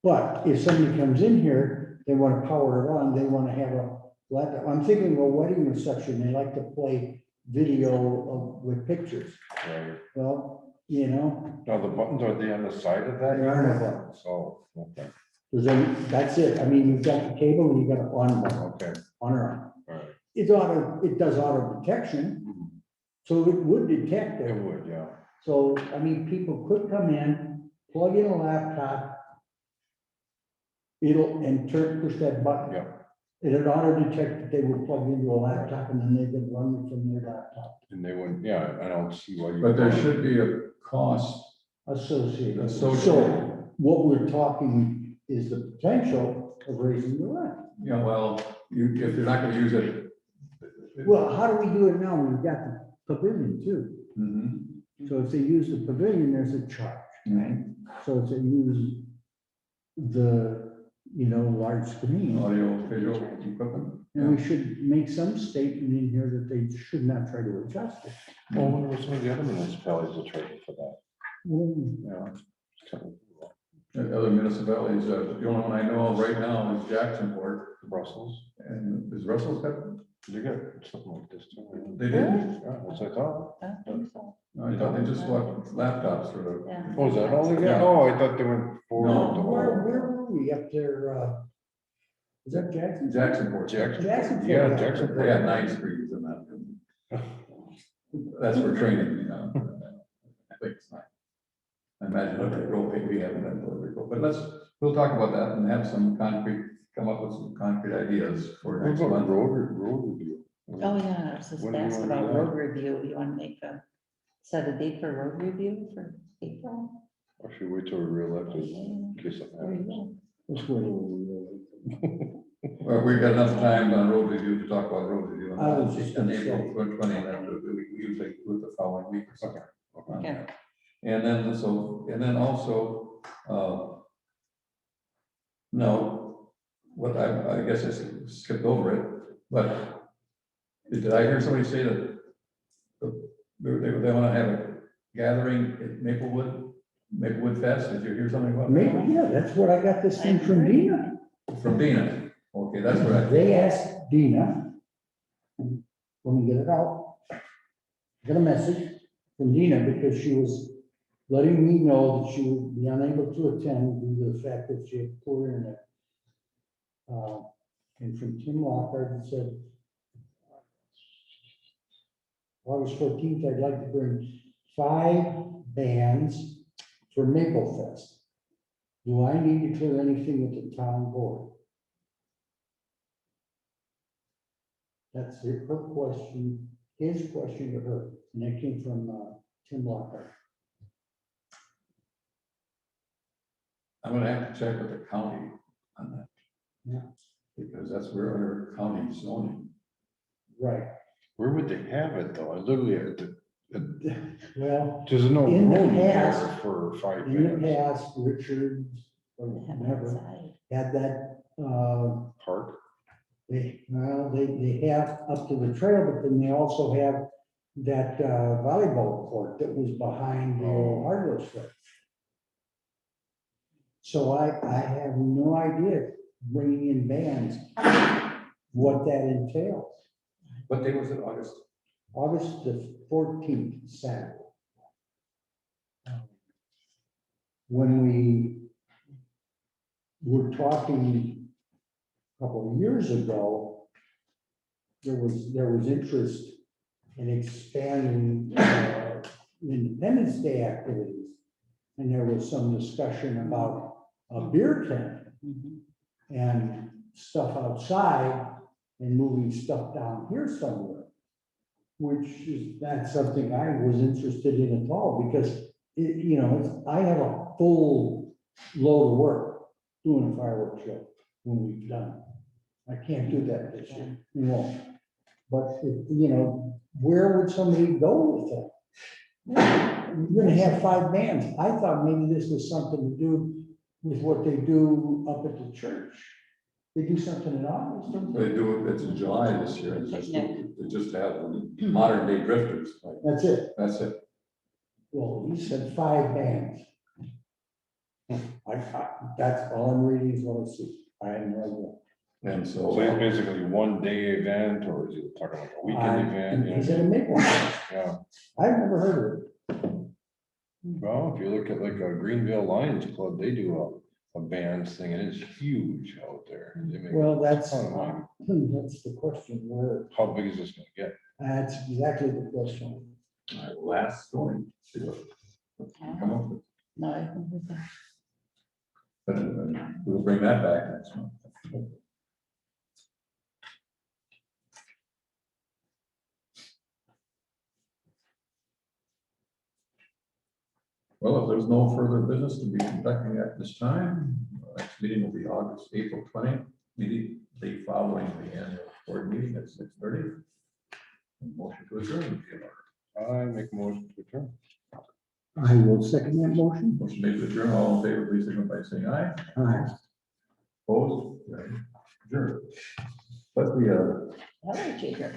But if somebody comes in here, they want to power it on, they want to have a laptop. I'm thinking of a wedding reception, they like to play video with pictures. Right. Well, you know, Now, the buttons, are they on the side of that? there are no buttons. Oh, okay, Because then, that's it. I mean, you've got the cable and you've got an on button, okay, on or on. all right. It does auto detection, Mhm. so it would detect It it. would, yeah. So, I mean, people could come in, plug in a laptop. Push that button. Yeah. It'll auto detect that they were plugged into a laptop and then they could run it from their laptop And they wouldn't, yeah, I don't see why you. But there should be a cost. associated. Associated. So what we're talking is the potential of raising the rent. Yeah, well, if they're not gonna use it. Well, how do we do it now? We've got the pavilion too. Mhm. So if they use the pavilion, there's a charge. Mhm. So if they use the, large screen, Audio, visual equipment. and we should make some statement in here that they should not try to adjust it. Well, I wonder what some of the other municipalities will charge for that, Well, yeah. It's kind of- Other municipalities, the only one I know of right now is Jacksonport, Brussels, and is Russell's got, they got something like this too. they did? Yeah, that's what I thought. I don't think so. I thought they just bought laptops for the. Yeah. Oh, is that all they got? Yeah. Oh, I thought they went for. No. the Where whole- were we up there? Is that Jackson? Jacksonport. Jackson. Yeah, Jackson. They had 9 screens in that. That's for training, I think it's not. I imagine if they go, we haven't done delivery, but we'll talk about that and have some come up with some concrete ideas for What next about month. road review? Oh, yeah, I was just When do you asked wanna about do that? road review. You want to set a date for road review for April? Or should we wait till we're reelected in case something There you happens? go. That's where we Well, we've got enough time on road review to talk about road review. I was just On gonna April say. 20, and then we usually do it the following week or something. Okay. And then also, no, what I guess I skipped over it, but did I hear somebody say that they want to have a gathering at Maplewood Fest? Did you hear something about that? Maybe, yeah, that's what I got this thing from Dina. From Dina. Okay, that's what I. They asked Dina, let me get it out. Got a message from Dina because she was letting me know that she would be unable to attend due to the fact that she had poor internet. And from Tim Lockhart, it said, August 14th, I'd like to bring 5 bands for Maple Fest. Do I need to clear anything with the town board? That's her question, his question to her, and that came from Tim Lockhart. I'm gonna have to check with the county on that. Yeah. Because that's where under county zoning. Right, Where would they have it though? I literally had to, well, there's no In the room there past- for 5 in the bands. past, Richard, or Have it whoever, outside. had that, Park, they have up to the trail, but then they also have that volleyball court that was behind the old hardware store. So I have no idea bringing in bands, what that entails. What day was it, August? August the 14th, Saturday. When we were talking a couple of years ago, there was interest in expanding Independence Day activities. And there was some discussion about a beer tent Mhm. and stuff outside and moving stuff down here somewhere. Which is not something I was interested in at all, because I have a full load of work doing a fireworks show when we've done. I can't do that this year, we won't. But, where would somebody go with that? You're gonna have 5 bands. I thought maybe this was something to do with what they do up at the church. They do something in August, don't they? They do it, it's in July this year, they just have modern day drifters, like, That's it. that's it. Well, he said 5 bands. That's all I'm reading is what I see. I have no idea. And So so, it's basically one day event, or is it talking like a weekend event? He said a big one. Yeah, I've never heard of it. well, if you look at like a Greenville Lions Club, they do a bands thing, and it's huge out there. They make Well, a that's, ton of money. that's the question. Where, How big is this gonna get? that's exactly the question. last story, see what come up with. No, I haven't heard that. But we'll bring that back next month. Well, if there's no further business to be conducting at this time, our next meeting will be April 20th, meeting the following the annual board meeting at 6:30. Motion to adjourn. I make a motion to adjourn. I will second that motion. Motion made to adjourn, all in favor, please signify by saying aye. Aye. Opposed? Adjourn. But we, Hello, Jacob.